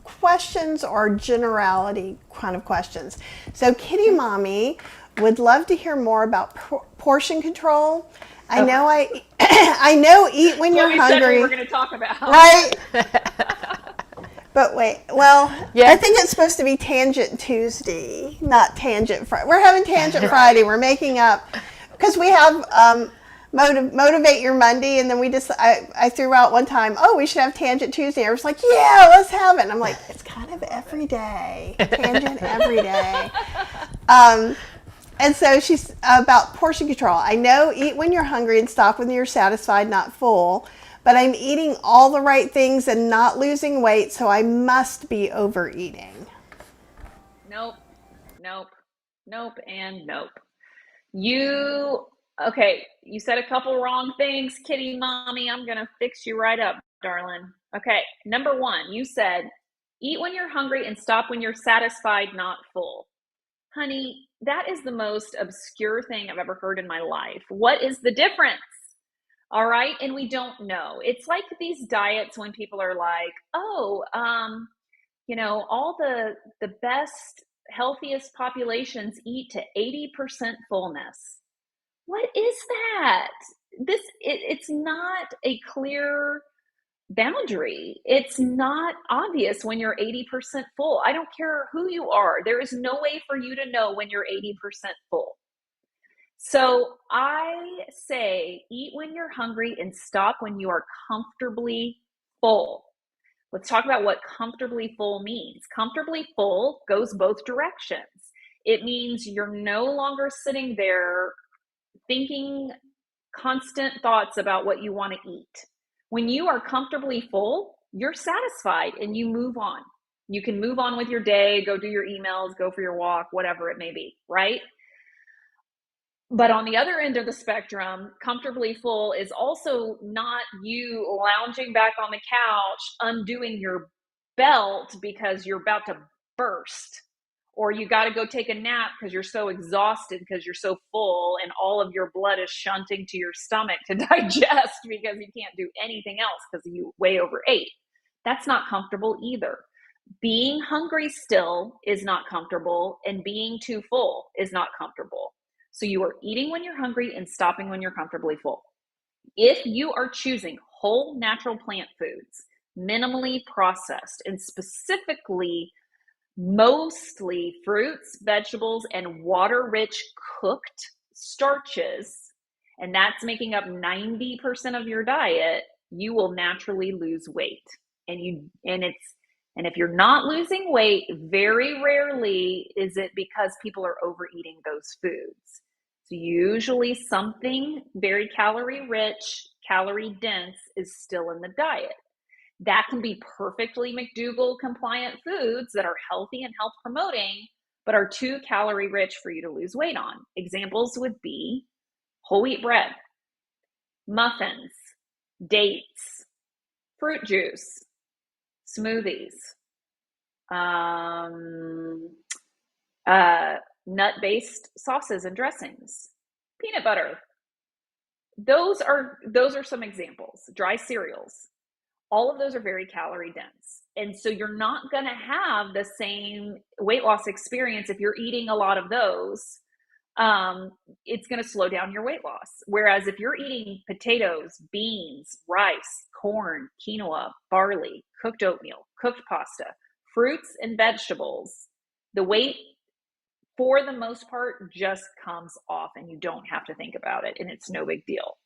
questions or generality kind of questions. So Kitty Mommy would love to hear more about portion control. I know I know eat when you're what we hungry. said we were going to talk about. Right? But wait, well, Yeah. I think it's supposed to be Tangent Tuesday, not Tangent Friday. We're having Tangent Friday. We're making up, because we have Motivate Your Monday, and then I threw out one time, oh, we should have Tangent Tuesday. I was like, yeah, let's have it. And I'm like, it's kind of every day. Tangent every day. And so she's about portion control. I know eat when you're hungry and stop when you're satisfied, not full. But I'm eating all the right things and not losing weight, so I must be overeating. Nope, and nope. You said a couple wrong things, Kitty Mommy. I'm going to fix you right up, darling. Okay, number one, you said eat when you're hungry and stop when you're satisfied, not full. Honey, that is the most obscure thing I've ever heard in my life. What is the difference? All right. And we don't know. It's like these diets when people are like, oh, all the best, healthiest populations eat to 80% fullness. What is that? It's not a clear boundary. It's not obvious when you're 80% full. I don't care who you are. There is no way for you to know when you're 80% full. So I say eat when you're hungry and stop when you are comfortably full. Let's talk about what comfortably full means. Comfortably full goes both directions. It means you're no longer sitting there thinking constant thoughts about what you want to eat. When you are comfortably full, you're satisfied and you move on. You can move on with your day, go do your emails, go for your walk, whatever it may be, right? But on the other end of the spectrum, comfortably full is also not you lounging back on the couch, undoing your belt because you're about to burst, or you got to go take a nap because you're so exhausted because you're so full and all of your blood is shunting to your stomach to digest because you can't do anything else because you way overate. That's not comfortable either. Being hungry still is not comfortable, and being too full is not comfortable. So you are eating when you're hungry and stopping when you're comfortably full. If you are choosing whole natural plant foods, minimally processed, and specifically mostly fruits, vegetables, and water-rich cooked starches, and that's making up 90% of your diet, you will naturally lose weight. And if you're not losing weight, very rarely is it because people are overeating those foods. So usually something very calorie rich, calorie dense is still in the diet. That can be perfectly McDougall compliant foods that are healthy and health promoting, but are too calorie rich for you to lose weight on. Examples would be whole wheat bread, muffins, dates, fruit juice, smoothies, nut-based sauces and dressings, peanut butter. Those are some examples. Dry cereals. All of those are very calorie dense. And so you're not going to have the same weight loss experience if you're eating a lot of those. It's going to slow down your weight loss. Whereas if you're eating potatoes, beans, rice, corn, quinoa, barley, cooked oatmeal, cooked pasta, fruits, and vegetables, the weight for the most part just comes off and you don't have to think about it and it's no big deal.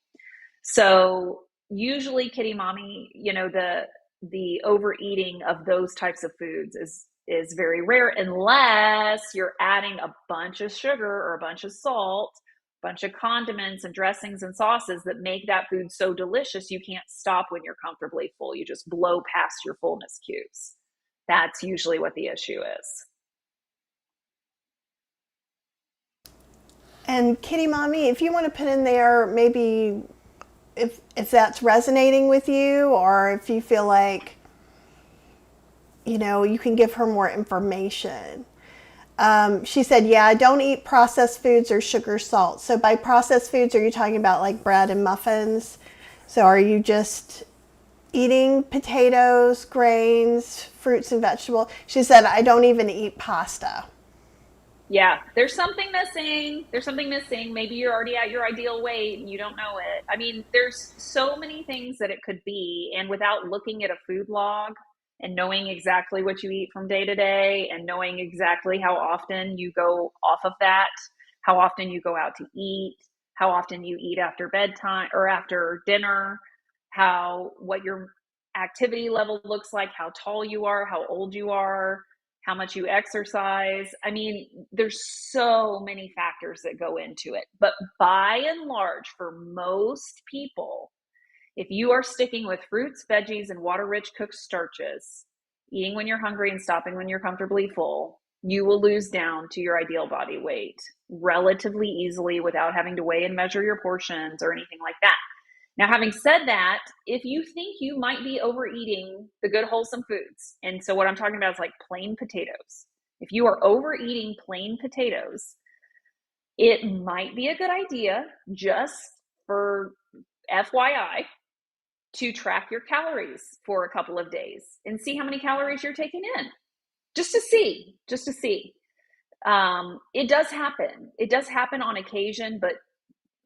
So usually kitty mommy, the overeating of those types of foods is very rare unless you're adding a bunch of sugar or a bunch of salt, a bunch of condiments and dressings and sauces that make that food so delicious you can't stop when you're comfortably full. You just blow past your fullness cues. That's usually what the issue is. And Kitty Mommy, if you want to put in there maybe if that's resonating with you, or if you feel like, you can give her more information. She said, yeah, I don't eat processed foods or sugar, salt. So by processed foods, are you talking about like bread and muffins? So are you just eating potatoes, grains, fruits, and vegetables? She said, I don't even eat pasta. Yeah, there's something missing. There's something missing. Maybe you're already at your ideal weight and you don't know it. I mean, there's so many things that it could be. And without looking at a food log and knowing exactly what you eat from day to day and knowing exactly how often you go off of that, how often you go out to eat, how often you eat after bedtime or after dinner, what your activity level looks like, how tall you are, how old you are, how much you exercise. I mean, there's so many factors that go into it. But by and large, for most people, if you are sticking with fruits, veggies, and water-rich cooked starches, eating when you're hungry and stopping when you're comfortably full, you will lose down to your ideal body weight relatively easily without having to weigh and measure your portions or anything like that. Now, having said that, if you think you might be overeating the good, wholesome foods, and so what I'm talking about is like plain potatoes. If you are overeating plain potatoes, it might be a good idea, just for FYI, to track your calories for a couple of days and see how many calories you're taking in. Just to see. It does happen. It does happen on occasion, but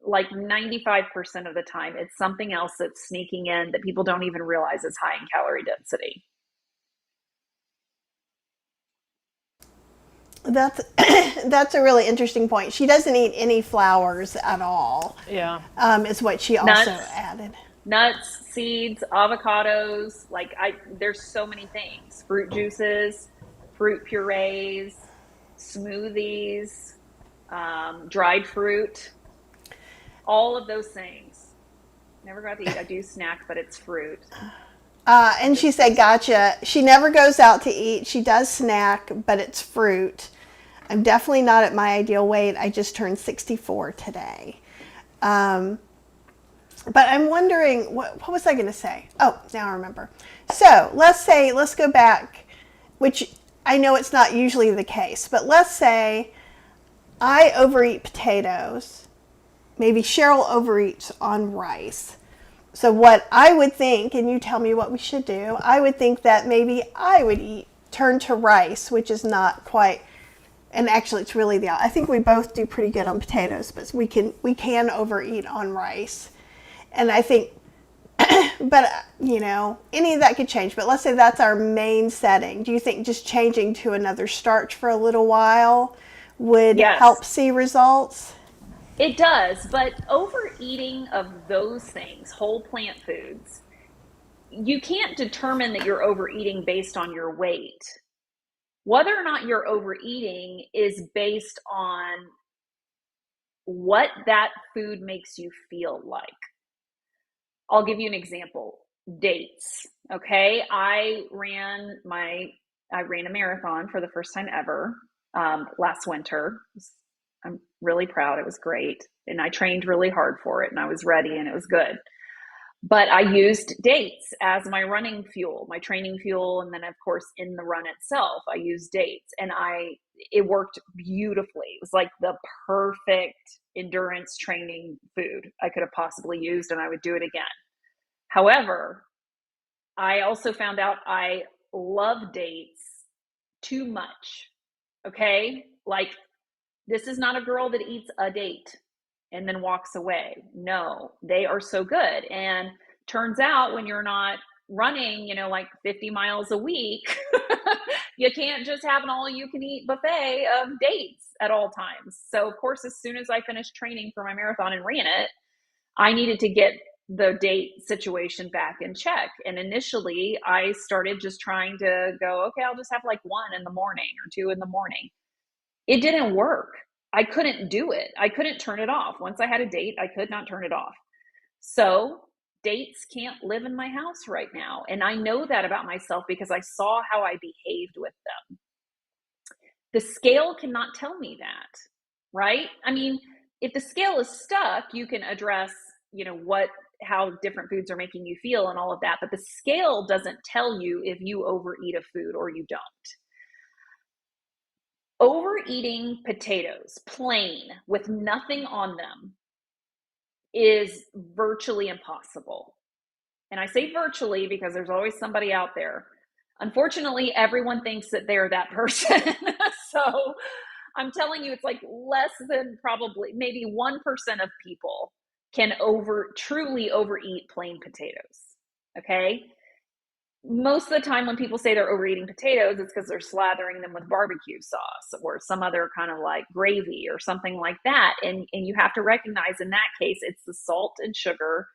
like 95% of the time, it's something else that's sneaking in that people don't even realize is high in calorie density. That's that's a really interesting point. She doesn't eat any flours at all. Yeah. Is what she also Nuts, added. nuts, seeds, avocados. There's so many things. Fruit juices, fruit purees, smoothies, dried fruit, all of those things. Never got to eat. I do snack, but it's fruit. And she said, "Gotcha." She never goes out to eat. She does snack, but it's fruit. I'm definitely not at my ideal weight. I just turned 64 today. But I'm wondering, what was I going to say? Oh, now I remember. So let's go back, which I know it's not usually the case, but let's say I overeat potatoes. Maybe Cheryl overeats on rice. So what I would think, and you tell me what we should do, I would think that maybe I would turn to rice, which is not quite, and actually it's really I think we both do pretty good on potatoes, but we can overeat on rice. And I think, but any of that could change. But let's say that's our main setting. Do you think just changing to another starch for a little while would help Yes, see results? it does. But overeating of those things, whole plant foods, you can't determine that you're overeating based on your weight. Whether or not you're overeating is based on what that food makes you feel like. I'll give you an example. Dates. Okay. I ran a marathon for the first time ever last winter. I'm really proud. It was great. And I trained really hard for it and I was ready and it was good. But I used dates as my running fuel, my training fuel. And then of course in the run itself, I used dates and it worked beautifully. It was like the perfect endurance training food I could have possibly used and I would do it again. However, I also found out I love dates too much. Okay. Like, this is not a girl that eats a date and then walks away. No, they are so good. And turns out when you're not running, like 50 miles a week, you can't just have an all you can eat buffet of dates at all times. So, of course, as soon as I finished training for my marathon and ran it, I needed to get the date situation back in check. And initially, I started just trying to go, okay, I'll just have like one in the morning or two in the morning. It didn't work. I couldn't do it. I couldn't turn it off. Once I had a date, I could not turn it off. So dates can't live in my house right now. And I know that about myself because I saw how I behaved with them. The scale cannot tell me that, right? I mean, if the scale is stuck, you can address, how different foods are making you feel and all of that. But the scale doesn't tell you if you overeat a food or you don't. Overeating potatoes, plain, with nothing on them, is virtually impossible. And I say virtually because there's always somebody out there. Unfortunately, everyone thinks that they're that person. So I'm telling you, it's like less than probably maybe 1% of people can truly overeat plain potatoes. Okay. Most of the time when people say they're overeating potatoes, it's because they're slathering them with barbecue sauce or some other kind of like gravy or something like that. And you have to recognize in that case, it's the salt and sugar,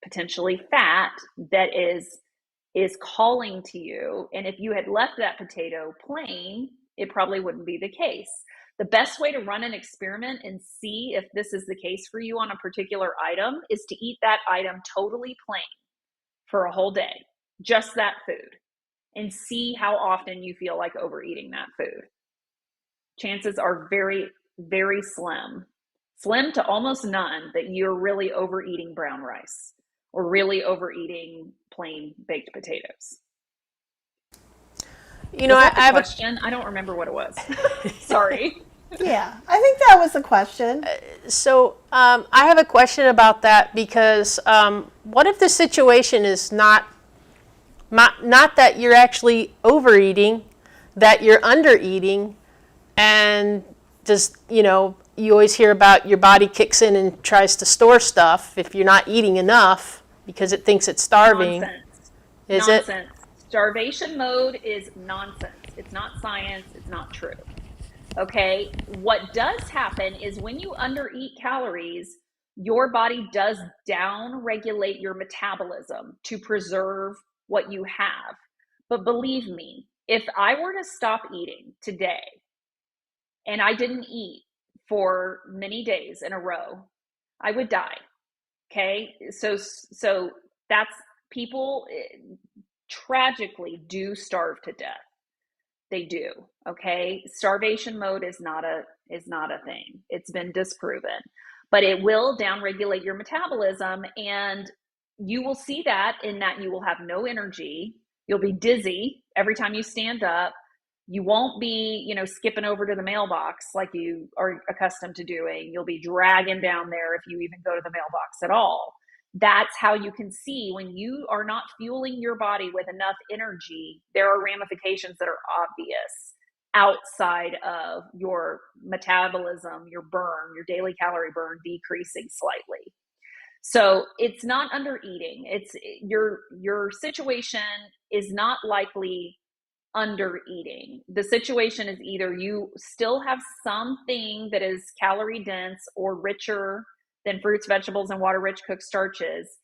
potentially fat, that is calling to you. And if you had left that potato plain, it probably wouldn't be the case. The best way to run an experiment and see if this is the case for you on a particular item is to eat that item totally plain for a whole day, just that food, and see how often you feel like overeating that food. Chances are very, very slim to almost none that you're really overeating brown rice or really overeating plain baked potatoes. You know, Was I, that the I have question? I don't remember what it was. Sorry. Yeah, I think that was the question. I have a question about that because what if the situation is not that you're actually overeating, that you're undereating, and just you always hear about your body kicks in and tries to store stuff if you're not eating enough because it thinks it's starving. Nonsense. Is it? Nonsense. Starvation mode is nonsense. It's not science. It's not true. Okay. What does happen is when you undereat calories, your body does down regulate your metabolism to preserve what you have. But believe me, if I were to stop eating today and I didn't eat for many days in a row, I would die. Okay. So that's people tragically do starve to death. They do. Okay. Starvation mode is not a thing. It's been disproven. But it will downregulate your metabolism, and you will see that in that you will have no energy. You'll be dizzy every time you stand up. You won't be, skipping over to the mailbox like you are accustomed to doing. You'll be dragging down there if you even go to the mailbox at all. That's how you can see when you are not fueling your body with enough energy, there are ramifications that are obvious outside of your metabolism, your burn, your daily calorie burn decreasing slightly. So it's not under eating. It's your situation is not likely under eating. The situation is either you still have something that is calorie dense or richer than fruits, vegetables, and water rich cooked starches,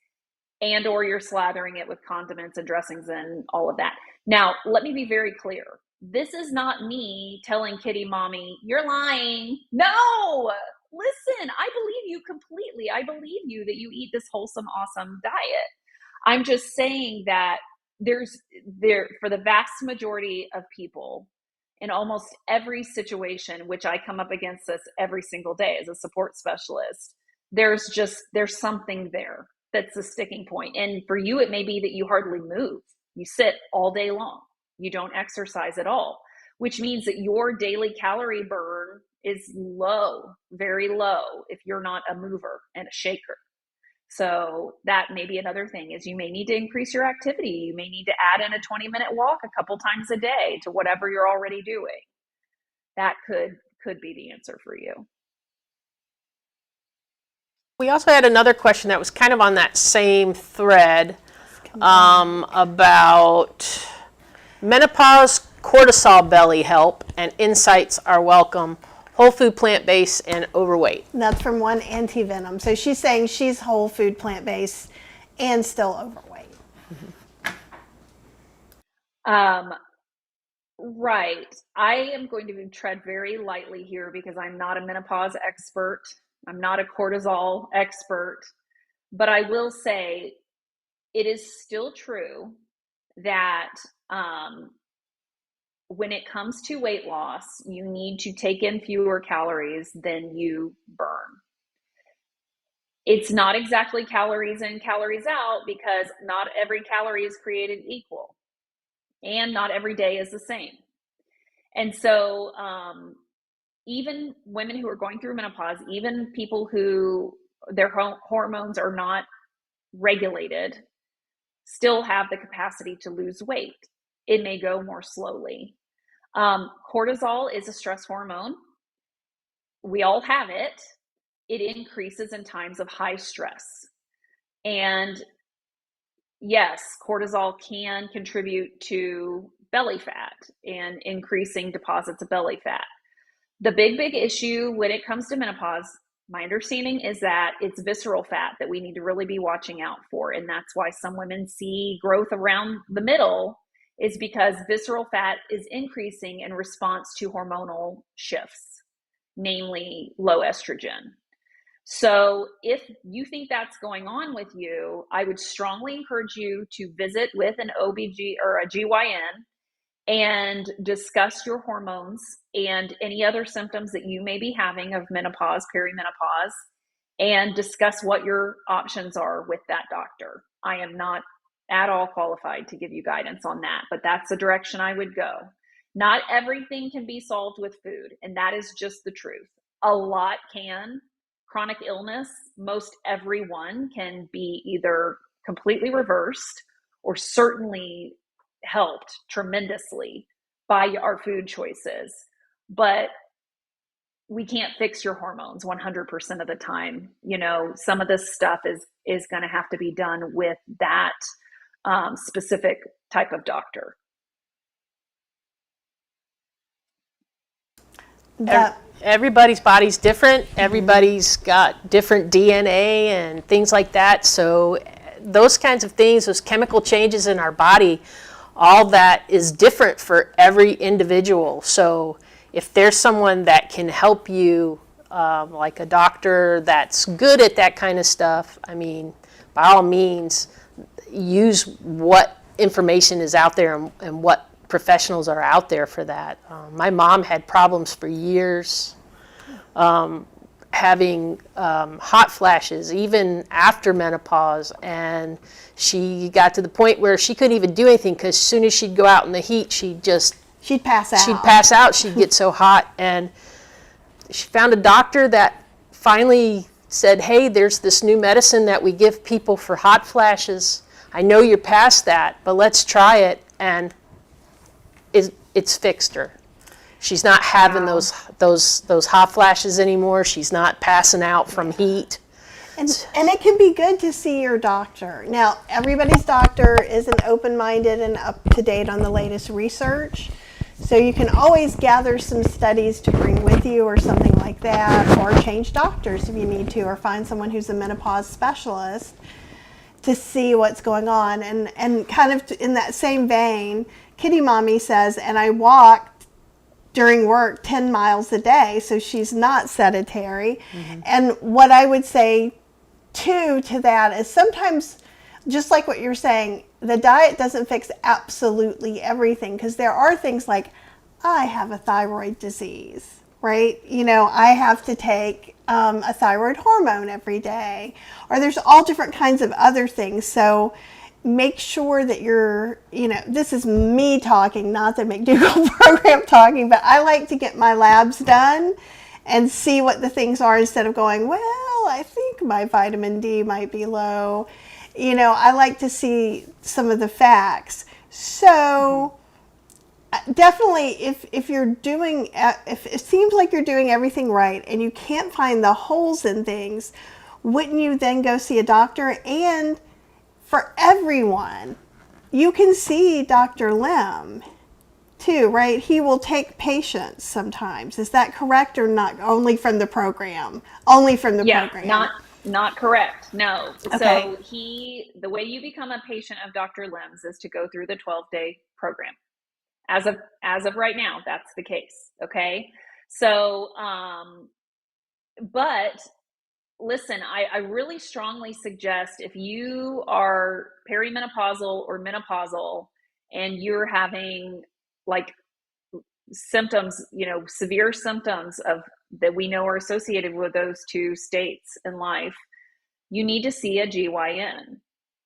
and or you're slathering it with condiments and dressings and all of that. Now, let me be very clear. This is not me telling kitty mommy, you're lying. No, listen, I believe you completely. I believe you that you eat this wholesome, awesome diet. I'm just saying that there for the vast majority of people in almost every situation, which I come up against this every single day as a support specialist, there's something there that's a sticking point. And for you, it may be that you hardly move. You sit all day long. You don't exercise at all, which means that your daily calorie burn is low, very low, if you're not a mover and a shaker. So that may be another thing is you may need to increase your activity. You may need to add in a 20-minute walk a couple times a day to whatever you're already doing. That could be the answer for you. We also had another question that was kind of on that same thread about menopause, cortisol belly help, and insights are welcome. Whole food, plant-based, and overweight. And that's from one anti-venom. So she's saying she's whole food, plant-based, and still overweight. Right. I am going to tread very lightly here because I'm not a menopause expert. I'm not a cortisol expert. But I will say it is still true that when it comes to weight loss, you need to take in fewer calories than you burn. It's not exactly calories in, calories out, because not every calorie is created equal and not every day is the same. And so even women who are going through menopause, even people who their hormones are not regulated, still have the capacity to lose weight. It may go more slowly. Cortisol is a stress hormone. We all have it. It increases in times of high stress. And yes, cortisol can contribute to belly fat and increasing deposits of belly fat. The big issue when it comes to menopause, my understanding is that it's visceral fat that we need to really be watching out for. And that's why some women see growth around the middle, is because visceral fat is increasing in response to hormonal shifts, namely low estrogen. So if you think that's going on with you, I would strongly encourage you to visit with an OBG or a GYN and discuss your hormones and any other symptoms that you may be having of menopause, perimenopause, and discuss what your options are with that doctor. I am not at all qualified to give you guidance on that, but that's the direction I would go. Not everything can be solved with food, and that is just the truth. A lot can. Chronic illness, most everyone can be either completely reversed or certainly helped tremendously by our food choices. But we can't fix your hormones 100% of the time. Some of this stuff is going to have to be done with that specific type of doctor. That Everybody's body's different. Everybody's got different DNA and things like that. So those kinds of things, those chemical changes in our body, all that is different for every individual. So if there's someone that can help you, like a doctor that's good at that kind of stuff, I mean, by all means, use what information is out there and what professionals are out there for that. My mom had problems for years having hot flashes even after menopause, and she got to the point where she couldn't even do anything because as soon as she'd go out in the heat, she'd She'd pass out. pass out. She'd get so hot, and she found a doctor that finally said, hey, there's this new medicine that we give people for hot flashes. I know you're past that, but let's try it. And it's fixed her. She's not having those hot flashes anymore. She's not passing out from heat. And it can be good to see your doctor. Now, everybody's doctor isn't open-minded and up to date on the latest research. So you can always gather some studies to bring with you or something like that, or change doctors if you need to, or find someone who's a menopause specialist to see what's going on. And kind of in that same vein, Kitty Mommy says, and I walked during work 10 miles a day, so she's not sedentary. And what I would say too to that is sometimes, just like what you're saying, the diet doesn't fix absolutely everything, because there are things like, I have a thyroid disease, right? You know, I have to take a thyroid hormone every day, or there's all different kinds of other things. So make sure that you're, you know, this is me talking, not the McDougall program talking, but I like to get my labs done and see what the things are instead of going, well, I think my vitamin D might be low. You know, I like to see some of the facts. So definitely, if you're doing, if it seems like you're doing everything right and you can't find the holes in things, wouldn't you then go see a doctor? And for everyone, you can see Dr. Lim too, right? He will take patients sometimes. Is that correct, or not? Only from the program? Only from the program? Not correct. No. Okay. So the way you become a patient of Dr. Lim's is to go through the 12-day program. As of right now, that's the case. Okay. So, but listen, I really strongly suggest, if you are perimenopausal or menopausal and you're having like symptoms, you know, severe symptoms of that we know are associated with those two states in life, you need to see a GYN.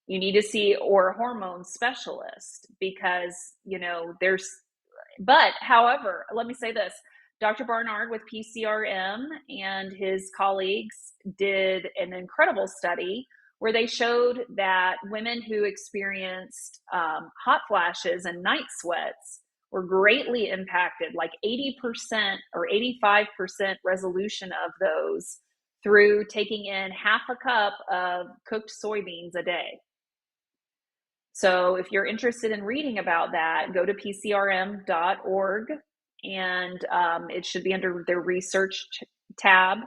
You need to see, or a hormone specialist, because, you know, but however, let me say this. Dr. Barnard with PCRM and his colleagues did an incredible study where they showed that women who experienced hot flashes and night sweats were greatly impacted, like 80% or 85% resolution of those, through taking in half a cup of cooked soybeans a day. So if you're interested in reading about that, go to pcrm.org, and it should be under their research tab.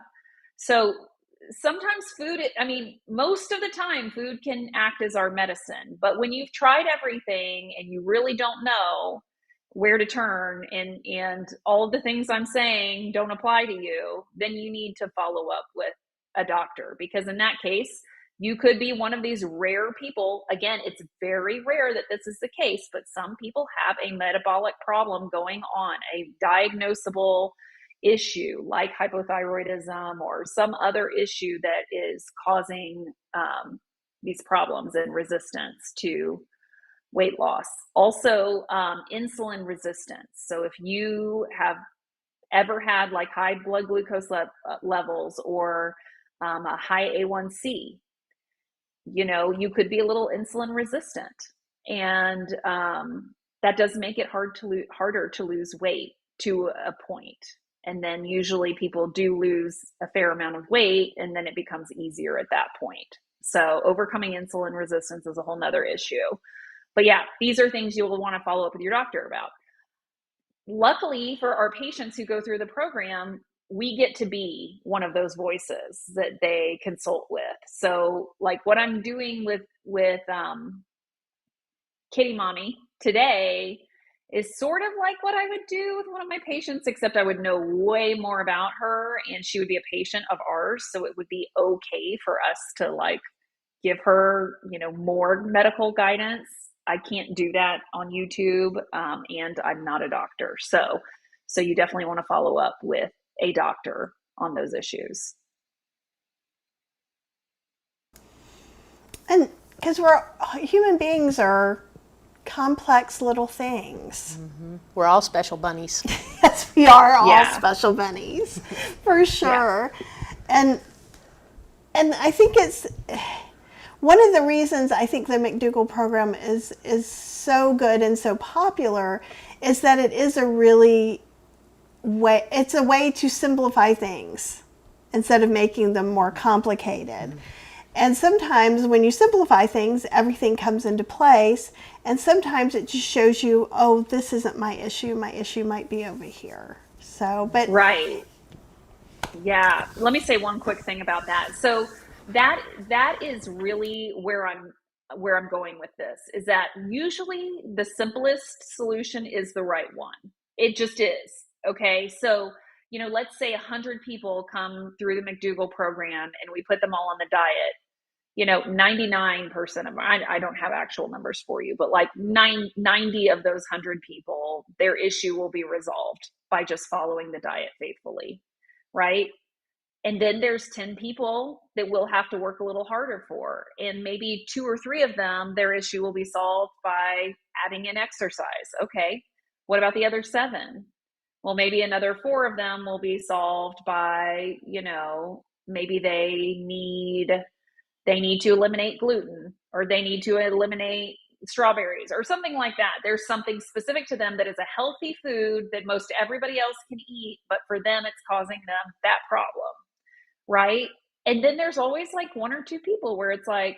So sometimes most of the time food can act as our medicine, but when you've tried everything and you really don't know where to turn, and all of the things I'm saying don't apply to you, then you need to follow up with a doctor, because in that case, you could be one of these rare people. Again, it's very rare that this is the case, but some people have a metabolic problem going on, a diagnosable issue like hypothyroidism or some other issue that is causing these problems and resistance to weight loss. Also, insulin resistance. So if you have ever had like high blood glucose levels, or a high A1C, you know, you could be a little insulin resistant, and that does make it harder to lose weight to a point. And then usually people do lose a fair amount of weight, and then it becomes easier at that point. So overcoming insulin resistance is a whole nother issue. But yeah, these are things you will want to follow up with your doctor about. luckily for our patients who go through the program, we get to be one of those voices that they consult with. So like what I'm doing with Kitty Mommy today is sort of like what I would do with one of my patients, except I would know way more about her and she would be a patient of ours. So it would be okay for us to like give her, more medical guidance. I can't do that on YouTube, and I'm not a doctor. So you definitely want to follow up with a doctor on those issues. And because we're human beings are complex little things. We're all special bunnies. Yes, we are all Yeah. special bunnies, for Yeah. sure. And I think it's one of the reasons I think the McDougall program is so good and so popular is that it is a really way, it's a way to simplify things instead of making them more complicated. And sometimes when you simplify things, everything comes into place. And sometimes it just shows you, oh, this isn't my issue. My issue might be over here. So, but Right. Yeah. Let me say one quick thing about that. So that is really where I'm going with this is that usually the simplest solution is the right one. It just is. Okay. So, let's say 100 people come through the McDougall program and we put them all on the diet. 99% of them, I don't have actual numbers for you, but like 90 of those 100 people, their issue will be resolved by just following the diet faithfully, right? And then there's 10 people that we'll have to work a little harder for. And maybe two or three of them, their issue will be solved by adding in exercise. Okay. What about the other seven? Well, maybe another four of them will be solved by, maybe they need to eliminate gluten or they need to eliminate strawberries or something like that. There's something specific to them that is a healthy food that most everybody else can eat, but for them, it's causing them that problem, right? And then there's always like one or two people where it's like,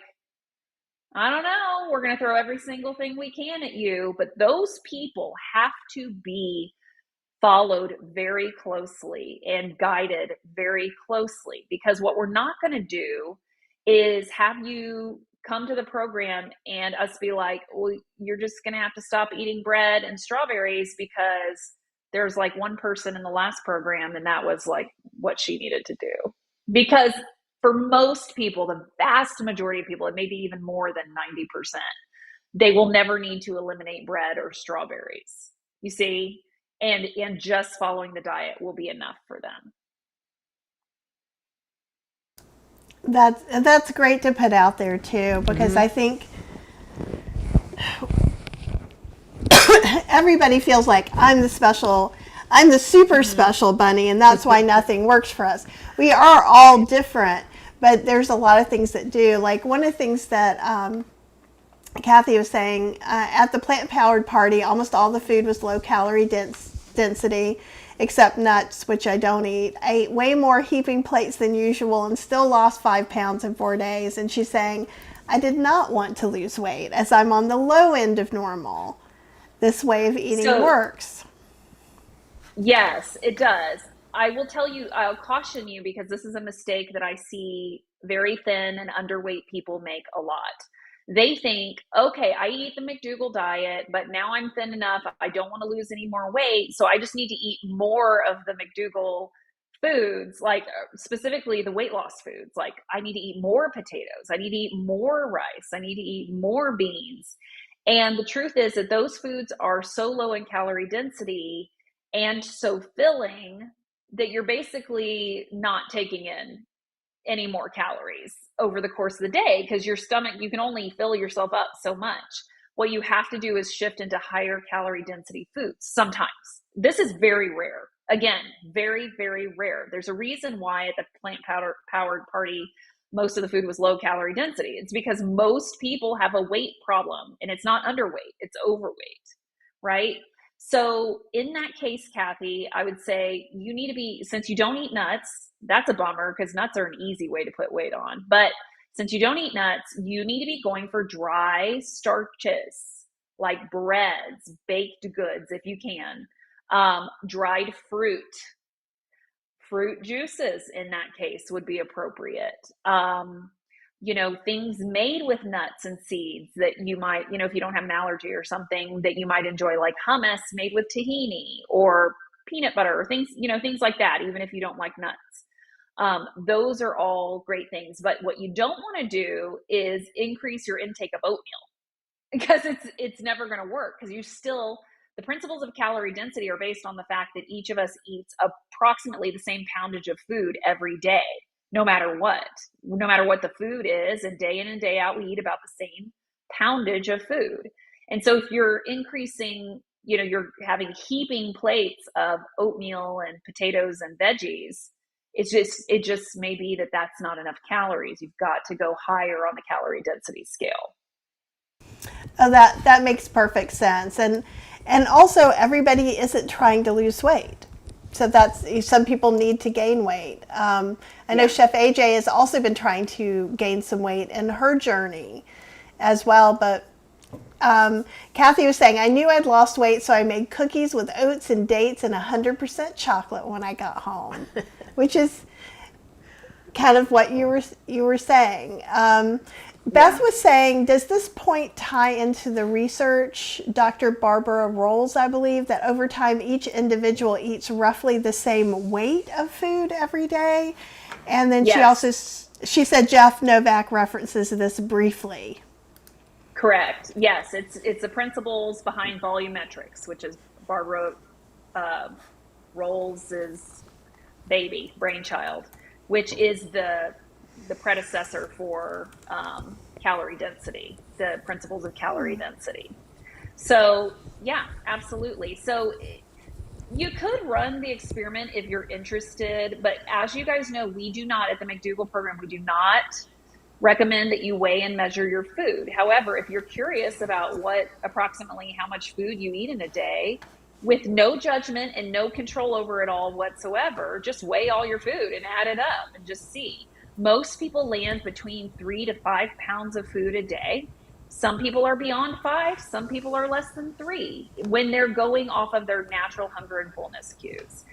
I don't know, we're going to throw every single thing we can at you. But those people have to be followed very closely and guided very closely because what we're not going to do is have you come to the program and us be like, well, you're just going to have to stop eating bread and strawberries because there's like one person in the last program and that was like what she needed to do. Because for most people, the vast majority of people, it may be even more than 90%, they will never need to eliminate bread or strawberries. You see? And just following the diet will be enough for them. that's great to put out there too, because I think everybody feels like I'm the super special bunny, and that's why nothing works for us. We are all different, but there's a lot of things that do. Like one of the things that Kathy was saying at the plant-powered party, almost all the food was low-calorie density, except nuts, which I don't eat. I ate way more heaping plates than usual and still lost 5 pounds in 4 days. And she's saying, I did not want to lose weight as I'm on the low end of normal. This way of eating So, works. yes, it does. I will tell you, I'll caution you because this is a mistake that I see very thin and underweight people make a lot. They think, okay, I eat the McDougall diet, but now I'm thin enough. I don't want to lose any more weight. So I just need to eat more of the McDougall foods, like specifically the weight loss foods. Like I need to eat more potatoes. I need to eat more rice. I need to eat more beans. And the truth is that those foods are so low in calorie density and so filling that you're basically not taking in any more calories over the course of the day because your stomach, you can only fill yourself up so much. What you have to do is shift into higher calorie density foods sometimes. This is very rare. Again, very, very rare. There's a reason why at the powered party, most of the food was low calorie density. It's because most people have a weight problem and it's not underweight, it's overweight, right? So in that case, Kathy, I would say you need to be, since you don't eat nuts, that's a bummer because nuts are an easy way to put weight on. But since you don't eat nuts, you need to be going for dry starches like breads, baked goods if you can. Dried fruit juices in that case would be appropriate. Things made with nuts and seeds that you might, if you don't have an allergy or something that you might enjoy, like hummus made with tahini or peanut butter or things like that, even if you don't like nuts. Those are all great things. But what you don't want to do is increase your intake of oatmeal, because it's never going to work, because the principles of calorie density are based on the fact that each of us eats approximately the same poundage of food every day, no matter what the food is, and day in and day out we eat about the same poundage of food. And so if you're increasing, you're having heaping plates of oatmeal and potatoes and veggies, it just may be that that's not enough calories. You've got to go higher on the calorie density scale. Oh, that makes perfect sense. And also, everybody isn't trying to lose weight. So some people need to gain weight. I know Chef AJ has also been trying to gain some weight in her journey as well. But Kathy was saying, I knew I'd lost weight, so I made cookies with oats and dates and 100% chocolate when I got home, which is kind of what you were saying. Beth was saying, does this point tie into the research, Dr. Barbara Rolls, I believe, that over time each individual eats roughly the same weight of food every day? And then she said Jeff Novak references this briefly. Correct. Yes, it's the principles behind volumetrics, which is Barbara Rolls' brainchild, which is the predecessor for calorie density, the principles of calorie density. So yeah, absolutely. So you could run the experiment if you're interested, but as you guys know, we do not, at the McDougall program, we do not recommend that you weigh and measure your food. However, if you're curious about approximately how much food you eat in a day, with no judgment and no control over it all whatsoever, just weigh all your food and add it up and just see. Most people land between 3 to 5 pounds of food a day. Some people are beyond 5, some people are less than 3 when they're going off of their natural hunger and fullness cues.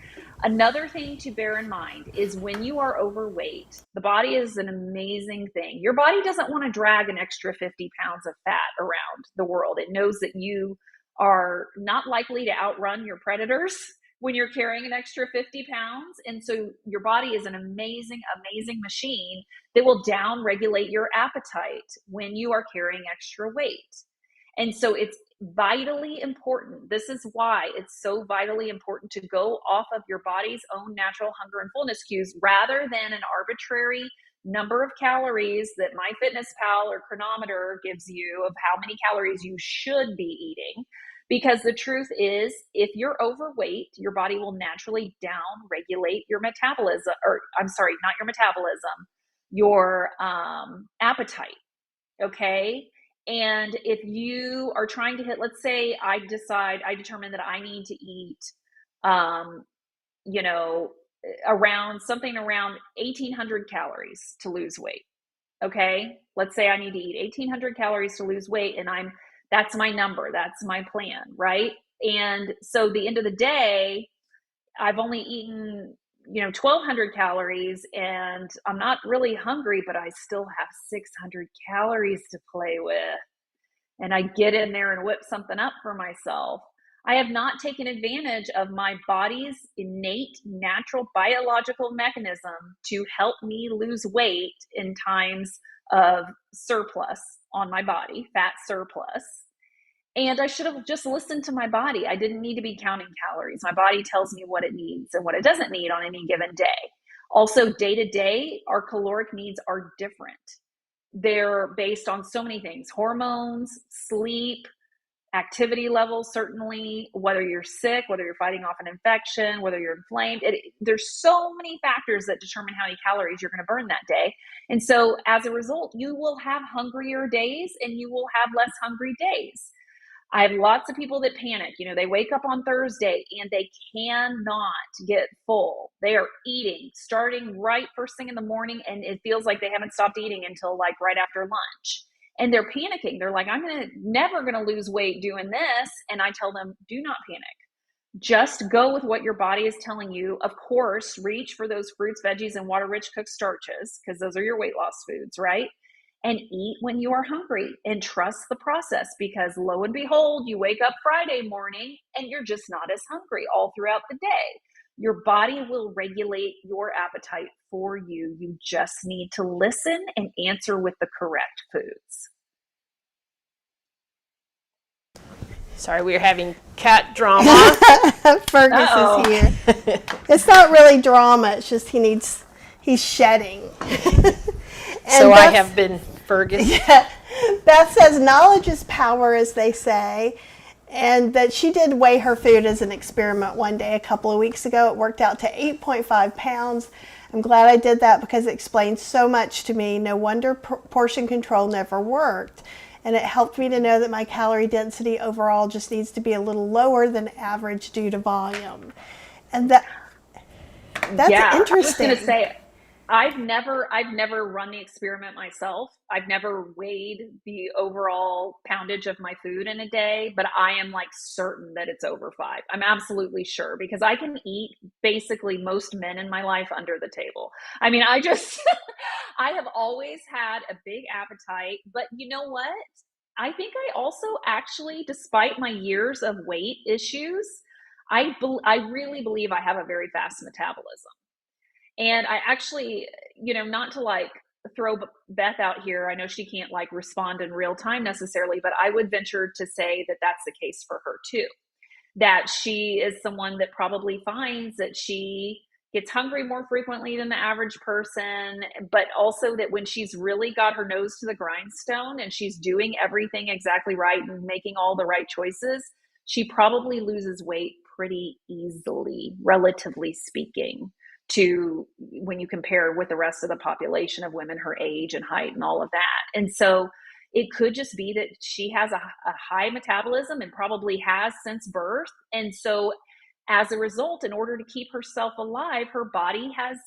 Another thing to bear in mind is when you are overweight, the body is an amazing thing. Your body doesn't want to drag an extra 50 pounds of fat around the world. It knows that you are not likely to outrun your predators when you're carrying an extra 50 pounds. And so your body is an amazing, amazing machine that will down regulate your appetite when you are carrying extra weight. And so it's vitally important. This is why it's so vitally important to go off of your body's own natural hunger and fullness cues rather than an arbitrary number of calories that MyFitnessPal or Chronometer gives you of how many calories you should be eating. Because the truth is, if you're overweight, your body will naturally down regulate your metabolism, or I'm sorry, not your metabolism, your appetite. Okay. And if you are trying to hit, let's say I determine that I need to eat, you know, around 1,800 calories to lose weight. Okay. Let's say I need to eat 1,800 calories to lose weight, and that's my number. That's my plan. Right. And so the end of the day, I've only eaten 1,200 calories and I'm not really hungry, but I still have 600 calories to play with. And I get in there and whip something up for myself. I have not taken advantage of my body's innate, natural, biological mechanism to help me lose weight in times of surplus on my body, fat surplus. And I should have just listened to my body. I didn't need to be counting calories. My body tells me what it needs and what it doesn't need on any given day. Also, day to day, our caloric needs are different. They're based on so many things: hormones, sleep, activity levels, certainly, whether you're sick, whether you're fighting off an infection, whether you're inflamed. There's so many factors that determine how many calories you're going to burn that day. And so as a result, you will have hungrier days and you will have less hungry days. I have lots of people that panic. They wake up on Thursday and they cannot get full. They are eating starting right first thing in the morning, and it feels like they haven't stopped eating until like right after lunch. And they're panicking. They're like, I'm never going to lose weight doing this. And I tell them, do not panic. Just go with what your body is telling you. Of course, reach for those fruits, veggies, and water rich cooked starches because those are your weight loss foods, right? And eat when you are hungry and trust the process because lo and behold, you wake up Friday morning and you're just not as hungry all throughout the day. Your body will regulate your appetite for you. You just need to listen and answer with the correct foods. Sorry, we were having cat drama. Fergus Uh-oh. is here. It's not really drama. It's just he's shedding. So I have been Fergus. Beth says knowledge is power, as they say, and that she did weigh her food as an experiment one day a couple of weeks ago. It worked out to 8.5 pounds. I'm glad I did that because it explains so much to me. No wonder portion control never worked. And it helped me to know that my calorie density overall just needs to be a little lower than average due to volume. And that's interesting. I was going to say, I've never run the experiment myself. I've never weighed the overall poundage of my food in a day, but I am like certain that it's over 5. I'm absolutely sure because I can eat basically most men in my life under the table. I mean, I just, I have always had a big appetite, but you know what? I think I also actually, despite my years of weight issues, I really believe I have a very fast metabolism. And I actually, not to like throw Beth out here, I know she can't like respond in real time necessarily, but I would venture to say that that's the case for her too. That she is someone that probably finds that she gets hungry more frequently than the average person, but also that when she's really got her nose to the grindstone and she's doing everything exactly right and making all the right choices, she probably loses weight pretty easily, relatively speaking, to when you compare with the rest of the population of women her age and height and all of that. And so it could just be that she has a high metabolism and probably has since birth. And so as a result, in order to keep herself alive, her body has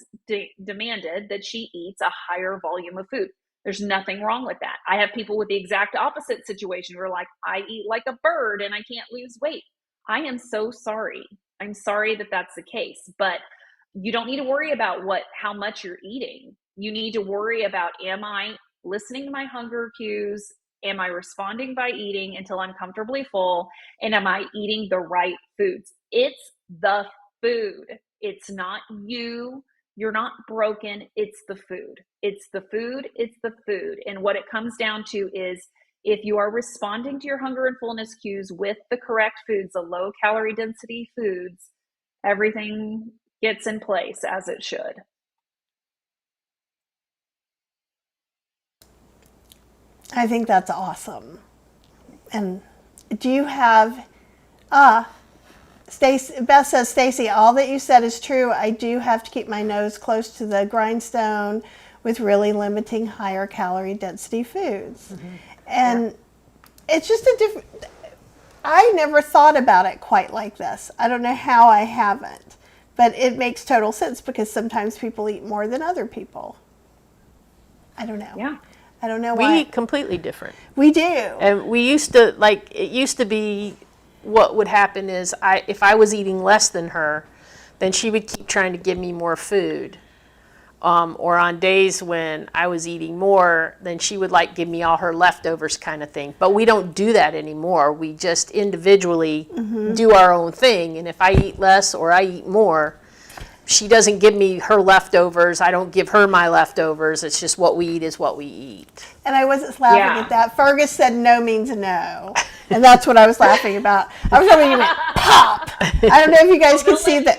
demanded that she eats a higher volume of food. There's nothing wrong with that. I have people with the exact opposite situation who are like, I eat like a bird and I can't lose weight. I am so sorry. I'm sorry that that's the case, but you don't need to worry about how much you're eating. You need to worry about, am I listening to my hunger cues? Am I responding by eating until I'm comfortably full? And am I eating the right foods? It's the food. It's not you. You're not broken. It's the food. It's the food. It's the food. And what it comes down to is if you are responding to your hunger and fullness cues with the correct foods, the low calorie density foods, everything gets in place as it should. I think that's awesome. And do you have Stacy, Beth says, Stacy, all that you said is true. I do have to keep my nose close to the grindstone with really limiting higher calorie density foods. Mm-hmm. And it's just a different, I never thought about it quite like this. I don't know how I haven't, but it makes total sense because sometimes people eat more than other people. I don't know. Yeah. I don't know why. We eat completely different. We do. And we used to, it used to be what would happen is if I was eating less than her, then she would keep trying to give me more food. Or on days when I was eating more, then she would give me all her leftovers kind of thing. But we don't do that anymore. We just individually do our own thing. And if I eat less or I eat more, she doesn't give me her leftovers. I don't give her my leftovers. It's just what we eat is what we eat. And I wasn't laughing at that. Fergus said no means no. And that's what I was laughing about. I was hoping you meant pop. I don't know if you guys could see that.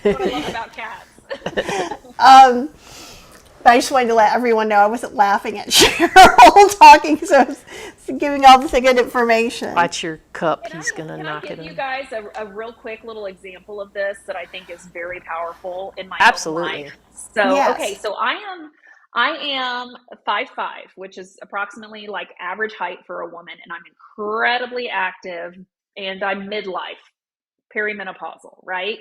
What I love about cats. But I just wanted to let everyone know I wasn't laughing at Cheryl talking, so I was giving all this good information. Watch your cup. He's going to knock it in. Can I give you guys a real quick little example of this that I think is very powerful in my own life? So, yes. Okay, so I am 5'5", which is approximately average height for a woman, and I'm incredibly active, and I'm midlife, perimenopausal, right?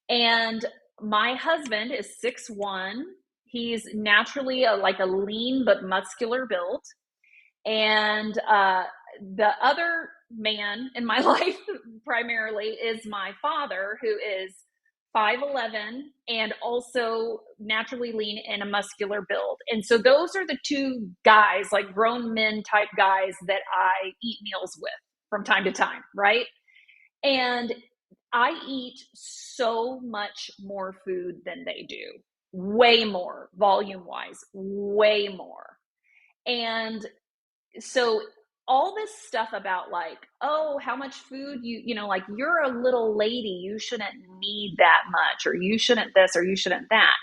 And my husband is 6'1". He's naturally a lean but muscular build. And the other man in my life primarily is my father, who is 5'11" and also naturally lean and a muscular build. And so those are the two guys, like grown men type guys, that I eat meals with from time to time, right? And I eat so much more food than they do, way more, volume wise, way more. And so all this stuff about like, oh, how much food like you're a little lady, you shouldn't need that much, or you shouldn't this, or you shouldn't that.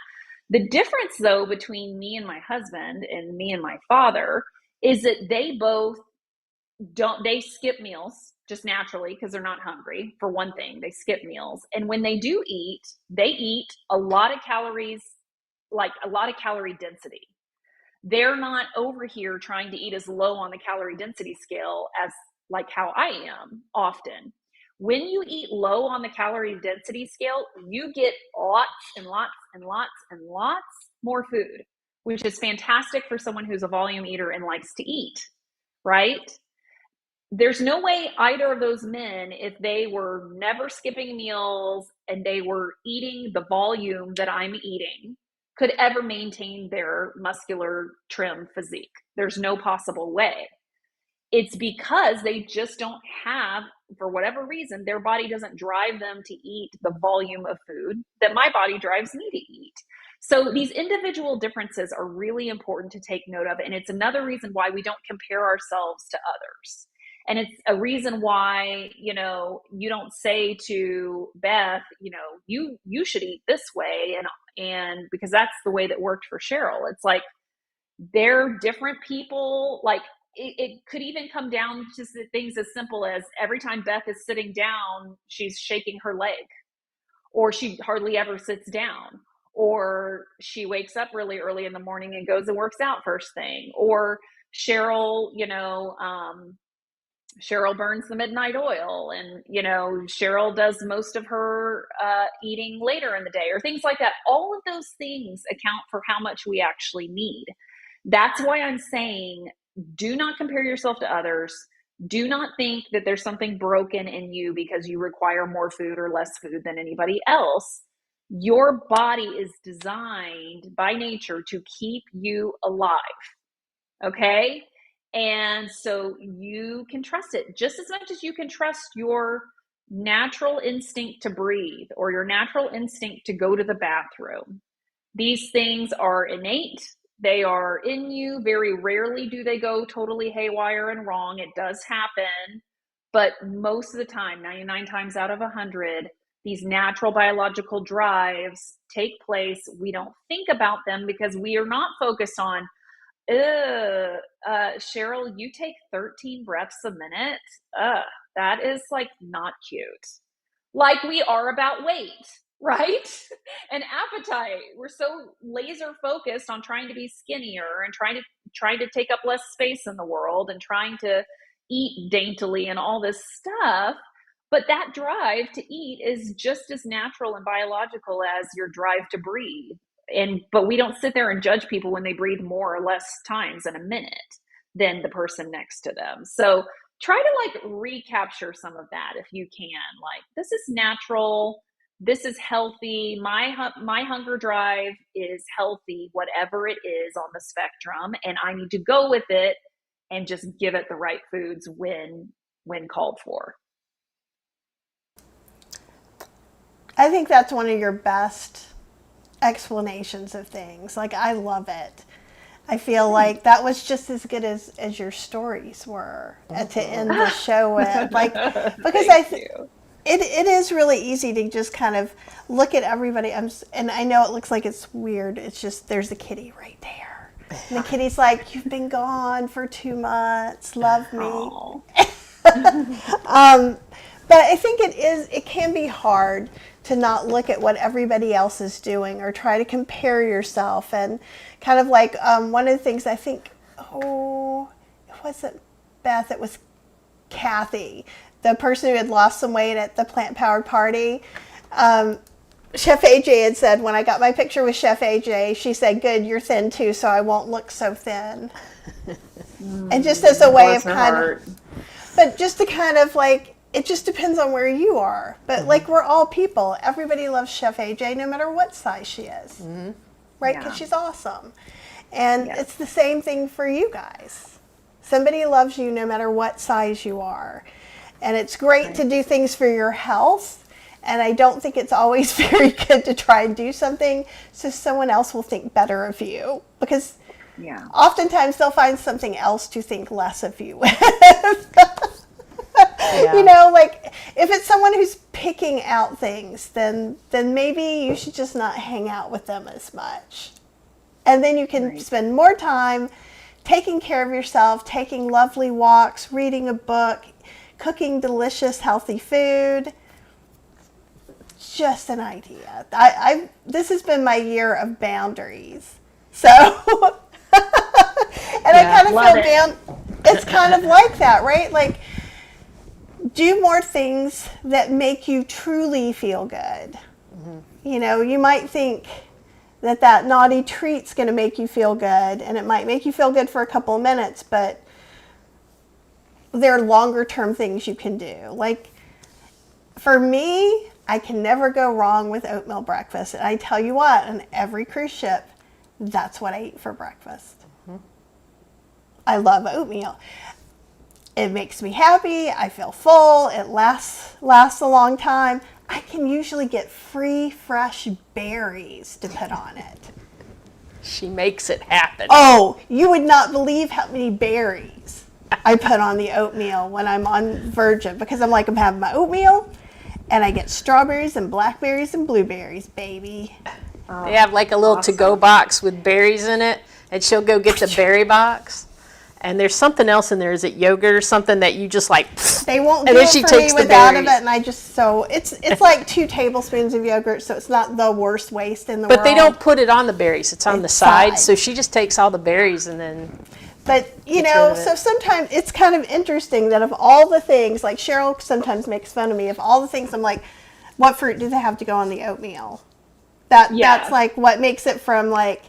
The difference though between me and my husband and me and my father is that they both they skip meals just naturally because they're not hungry. For one thing, they skip meals. And when they do eat, they eat a lot of calories, like a lot of calorie density. They're not over here trying to eat as low on the calorie density scale as like how I am often. When you eat low on the calorie density scale, you get lots and lots and lots and lots more food, which is fantastic for someone who's a volume eater and likes to eat, right? There's no way either of those men, if they were never skipping meals and they were eating the volume that I'm eating, could ever maintain their muscular, trim physique. There's no possible way. It's because they just don't have, for whatever reason, their body doesn't drive them to eat the volume of food that my body drives me to eat. So these individual differences are really important to take note of. And it's another reason why we don't compare ourselves to others. And it's a reason why, you don't say to Beth, you should eat this way. And because that's the way that worked for Cheryl. It's like, they're different people. Like it could even come down to things as simple as every time Beth is sitting down, she's shaking her leg, or she hardly ever sits down, or she wakes up really early in the morning and goes and works out first thing, or Cheryl, Cheryl burns the midnight oil, and Cheryl does most of her eating later in the day, or things like that. All of those things account for how much we actually need. That's why I'm saying, do not compare yourself to others. Do not think that there's something broken in you because you require more food or less food than anybody else. Your body is designed by nature to keep you alive. Okay? And so you can trust it just as much as you can trust your natural instinct to breathe or your natural instinct to go to the bathroom. These things are innate. They are in you. Very rarely do they go totally haywire and wrong. It does happen. But most of the time, 99 times out of 100, these natural biological drives take place. We don't think about them because we are not focused on, Cheryl, you take 13 breaths a minute. That is like not cute. Like we are about weight, right? And appetite. We're so laser focused on trying to be skinnier and trying to take up less space in the world and trying to eat daintily and all this stuff. But that drive to eat is just as natural and biological as your drive to breathe. But we don't sit there and judge people when they breathe more or less times in a minute than the person next to them. So try to like recapture some of that if you can. Like, this is natural. This is healthy. My hunger drive is healthy, whatever it is on the spectrum, and I need to go with it and just give it the right foods when called for. I think that's one of your best explanations of things. Like, I love it. I feel like that was just as good as your stories were to end the show with. Like, because it is really easy to just kind of look at everybody. And I know it looks like it's weird. It's just, there's a kitty right there. And the kitty's like, you've been gone for 2 months. Love me. But I think it can be hard to not look at what everybody else is doing or try to compare yourself. And kind of like one of the things I think, it wasn't Beth, it was Kathy, the person who had lost some weight at the plant-powered party. Chef AJ had said, when I got my picture with Chef AJ, she said, good, you're thin too, so I won't look so thin. And just as a way of kind of, But just to kind of like, it just depends on where you are. But like, we're all people. Everybody loves Chef AJ no matter what size she is. Right? Because she's awesome. And it's the same thing for you guys. Somebody loves you no matter what size you are. And it's great to do things for your health. And I don't think it's always very good to try and do something so someone else will think better of you. Because oftentimes they'll find something else to think less of you with. You know, like if it's someone who's picking out things, then maybe you should just not hang out with them as much. And then you can spend more time taking care of yourself, taking lovely walks, reading a book, cooking delicious, healthy food. Just an idea. This has been my year of boundaries. So, and I kind of feel down. It's kind of like that, right? Like, do more things that make you truly feel good. You know, you might think that naughty treat's going to make you feel good, and it might make you feel good for a couple of minutes, but there are longer term things you can do. Like, for me, I can never go wrong with oatmeal breakfast. And I tell you what, on every cruise ship, that's what I eat for breakfast. I love oatmeal. It makes me happy. I feel full. It lasts a long time. I can usually get free, fresh berries to put on it. She makes it happen. Oh, you would not believe how many berries I put on the oatmeal when I'm on Virgin, because I'm having my oatmeal, and I get strawberries and blackberries and blueberries, baby. They have like a little to-go box with berries in it, and she'll go get the berry box. And there's something else in there. Is it yogurt or something that you just like? They won't do it for me without of it, and I just it's like 2 tablespoons of yogurt, so it's not the worst waste in the world. But they don't put it on the berries; it's on the side. So she just takes all the berries and then. But you know, so sometimes it's kind of interesting that of all the things, like Cheryl sometimes makes fun of me, of all the things, I'm like, what fruit do they have to go on the oatmeal? That's like what makes it from like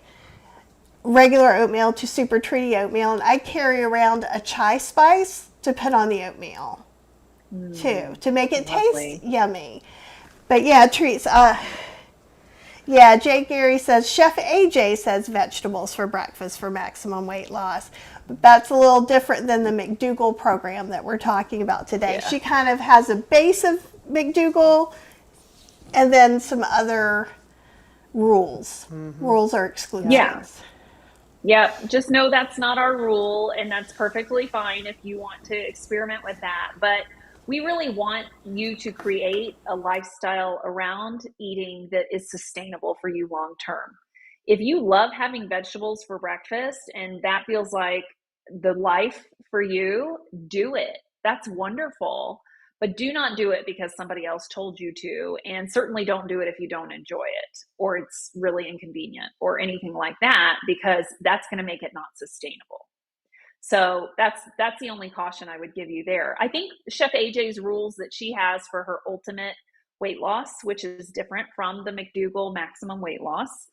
regular oatmeal to super treaty oatmeal, and I carry around a chai spice to put on the oatmeal too, to make it taste yummy. But yeah, treats. Yeah, Jay Gary says, Chef AJ says vegetables for breakfast for maximum weight loss. But that's a little different than the McDougall program that we're talking about today. She kind of has a base of McDougall and then some other rules. Rules are exclusions. Yeah, just know that's not our rule, and that's perfectly fine if you want to experiment with that. But we really want you to create a lifestyle around eating that is sustainable for you long term. If you love having vegetables for breakfast and that feels like the life for you, do it. That's wonderful. But do not do it because somebody else told you to, and certainly don't do it if you don't enjoy it or it's really inconvenient or anything like that, because that's going to make it not sustainable. So that's the only caution I would give you there. I think Chef AJ's rules that she has for her ultimate weight loss, which is different from the McDougall maximum weight loss,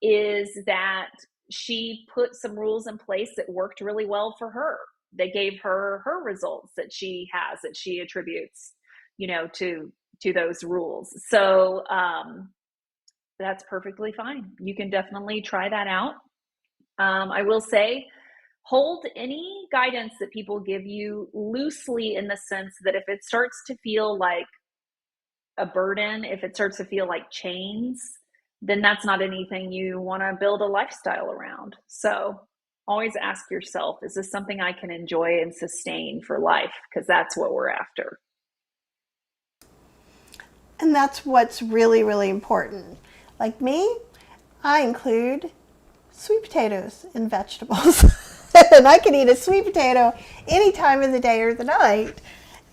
is that she put some rules in place that worked really well for her. They gave her results that she has, that she attributes, to those rules. So that's perfectly fine. You can definitely try that out. I will say, hold any guidance that people give you loosely, in the sense that if it starts to feel like a burden, if it starts to feel like chains, then that's not anything you want to build a lifestyle around. So always ask yourself, is this something I can enjoy and sustain for life? Because that's what we're after. And that's what's really, really important. Like me, I include sweet potatoes in vegetables. And I can eat a sweet potato any time of the day or the night.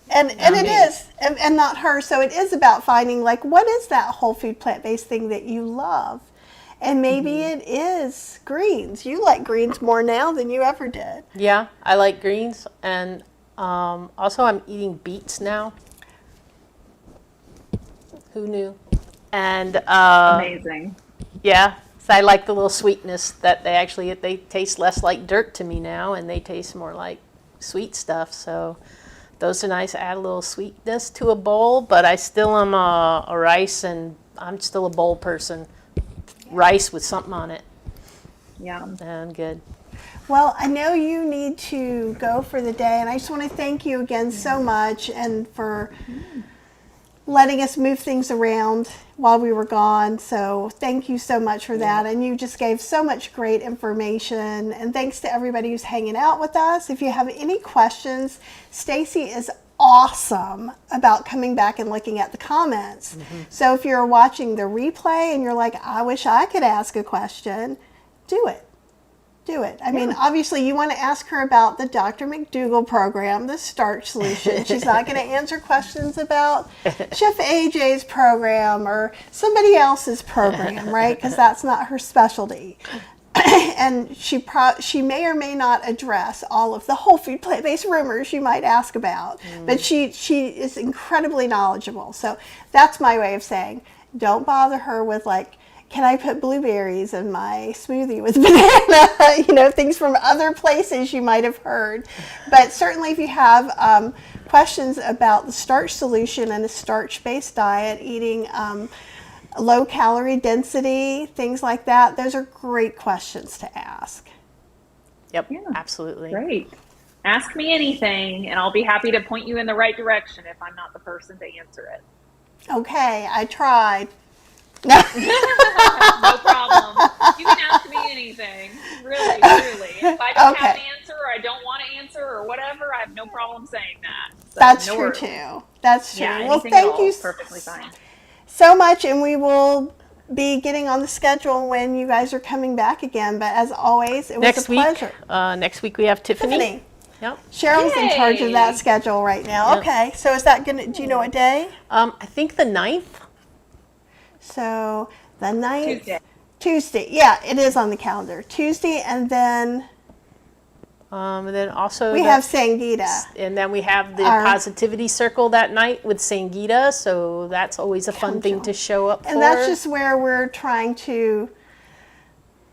And it is, and not her. So it is about finding, like, what is that whole food plant-based thing that you love? And maybe it is greens. You like greens more now than you ever did. Yeah, I like greens. And also I'm eating beets now. Who knew? And Amazing. Yeah. So I like the little sweetness that they taste less like dirt to me now, and they taste more like sweet stuff. So those are nice. Add a little sweetness to a bowl, but I still am a rice, and I'm still a bowl person. Rice with something on it. Yeah. And good. Well, I know you need to go for the day, and I just want to thank you again so much and for letting us move things around while we were gone. So thank you so much for that. And you just gave so much great information. And thanks to everybody who's hanging out with us. If you have any questions, Stacy is awesome about coming back and looking at the comments. So if you're watching the replay and you're like, I wish I could ask a question, do it. Do it. I mean, obviously, you want to ask her about the Dr. McDougall program, the Starch solution. She's not going to answer questions about Chef AJ's program or somebody else's program, right? Because that's not her specialty. And she may or may not address all of the whole food plant-based rumors you might ask about. But she is incredibly knowledgeable. So that's my way of saying, don't bother her with like, can I put blueberries in my smoothie with banana? You know, things from other places you might have heard. But certainly if you have questions about the starch solution and a starch-based diet, eating low calorie density, things like that, those are great questions to ask. Yep, absolutely. Great. Ask me anything, and I'll be happy to point you in the right direction if I'm not the person to answer it. Okay, I tried. No problem. You can ask me anything. Really, truly. If I don't have an answer or I don't want to answer or whatever, I have no problem saying that. So, that's true too. That's true. Yeah, well, thank you perfectly fine. So much, and we will be getting on the schedule when you guys are coming back again. But as always, it was a pleasure. Next week we have Tiffany. Yep. Cheryl's in charge of that schedule right now. Yep. Okay, so is that gonna? Do you know what day? I think the 9th. So the 9th. Tuesday. Yeah, it is on the calendar. Tuesday, and then. And then also we have Sangeeta. And then we have the positivity circle that night with Sangeeta. So that's always a fun thing to show up for. And that's just where we're trying to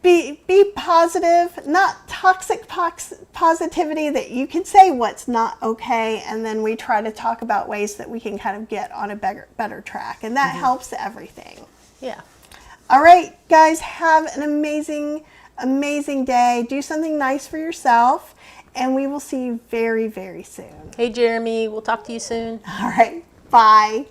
be positive, not toxic positivity, that you can say what's not okay. And then we try to talk about ways that we can kind of get on a better track. And that helps everything. Yeah. All right, guys, have an amazing day. Do something nice for yourself, and we will see you very, very soon. Hey, Jeremy, we'll talk to you soon. All right, bye.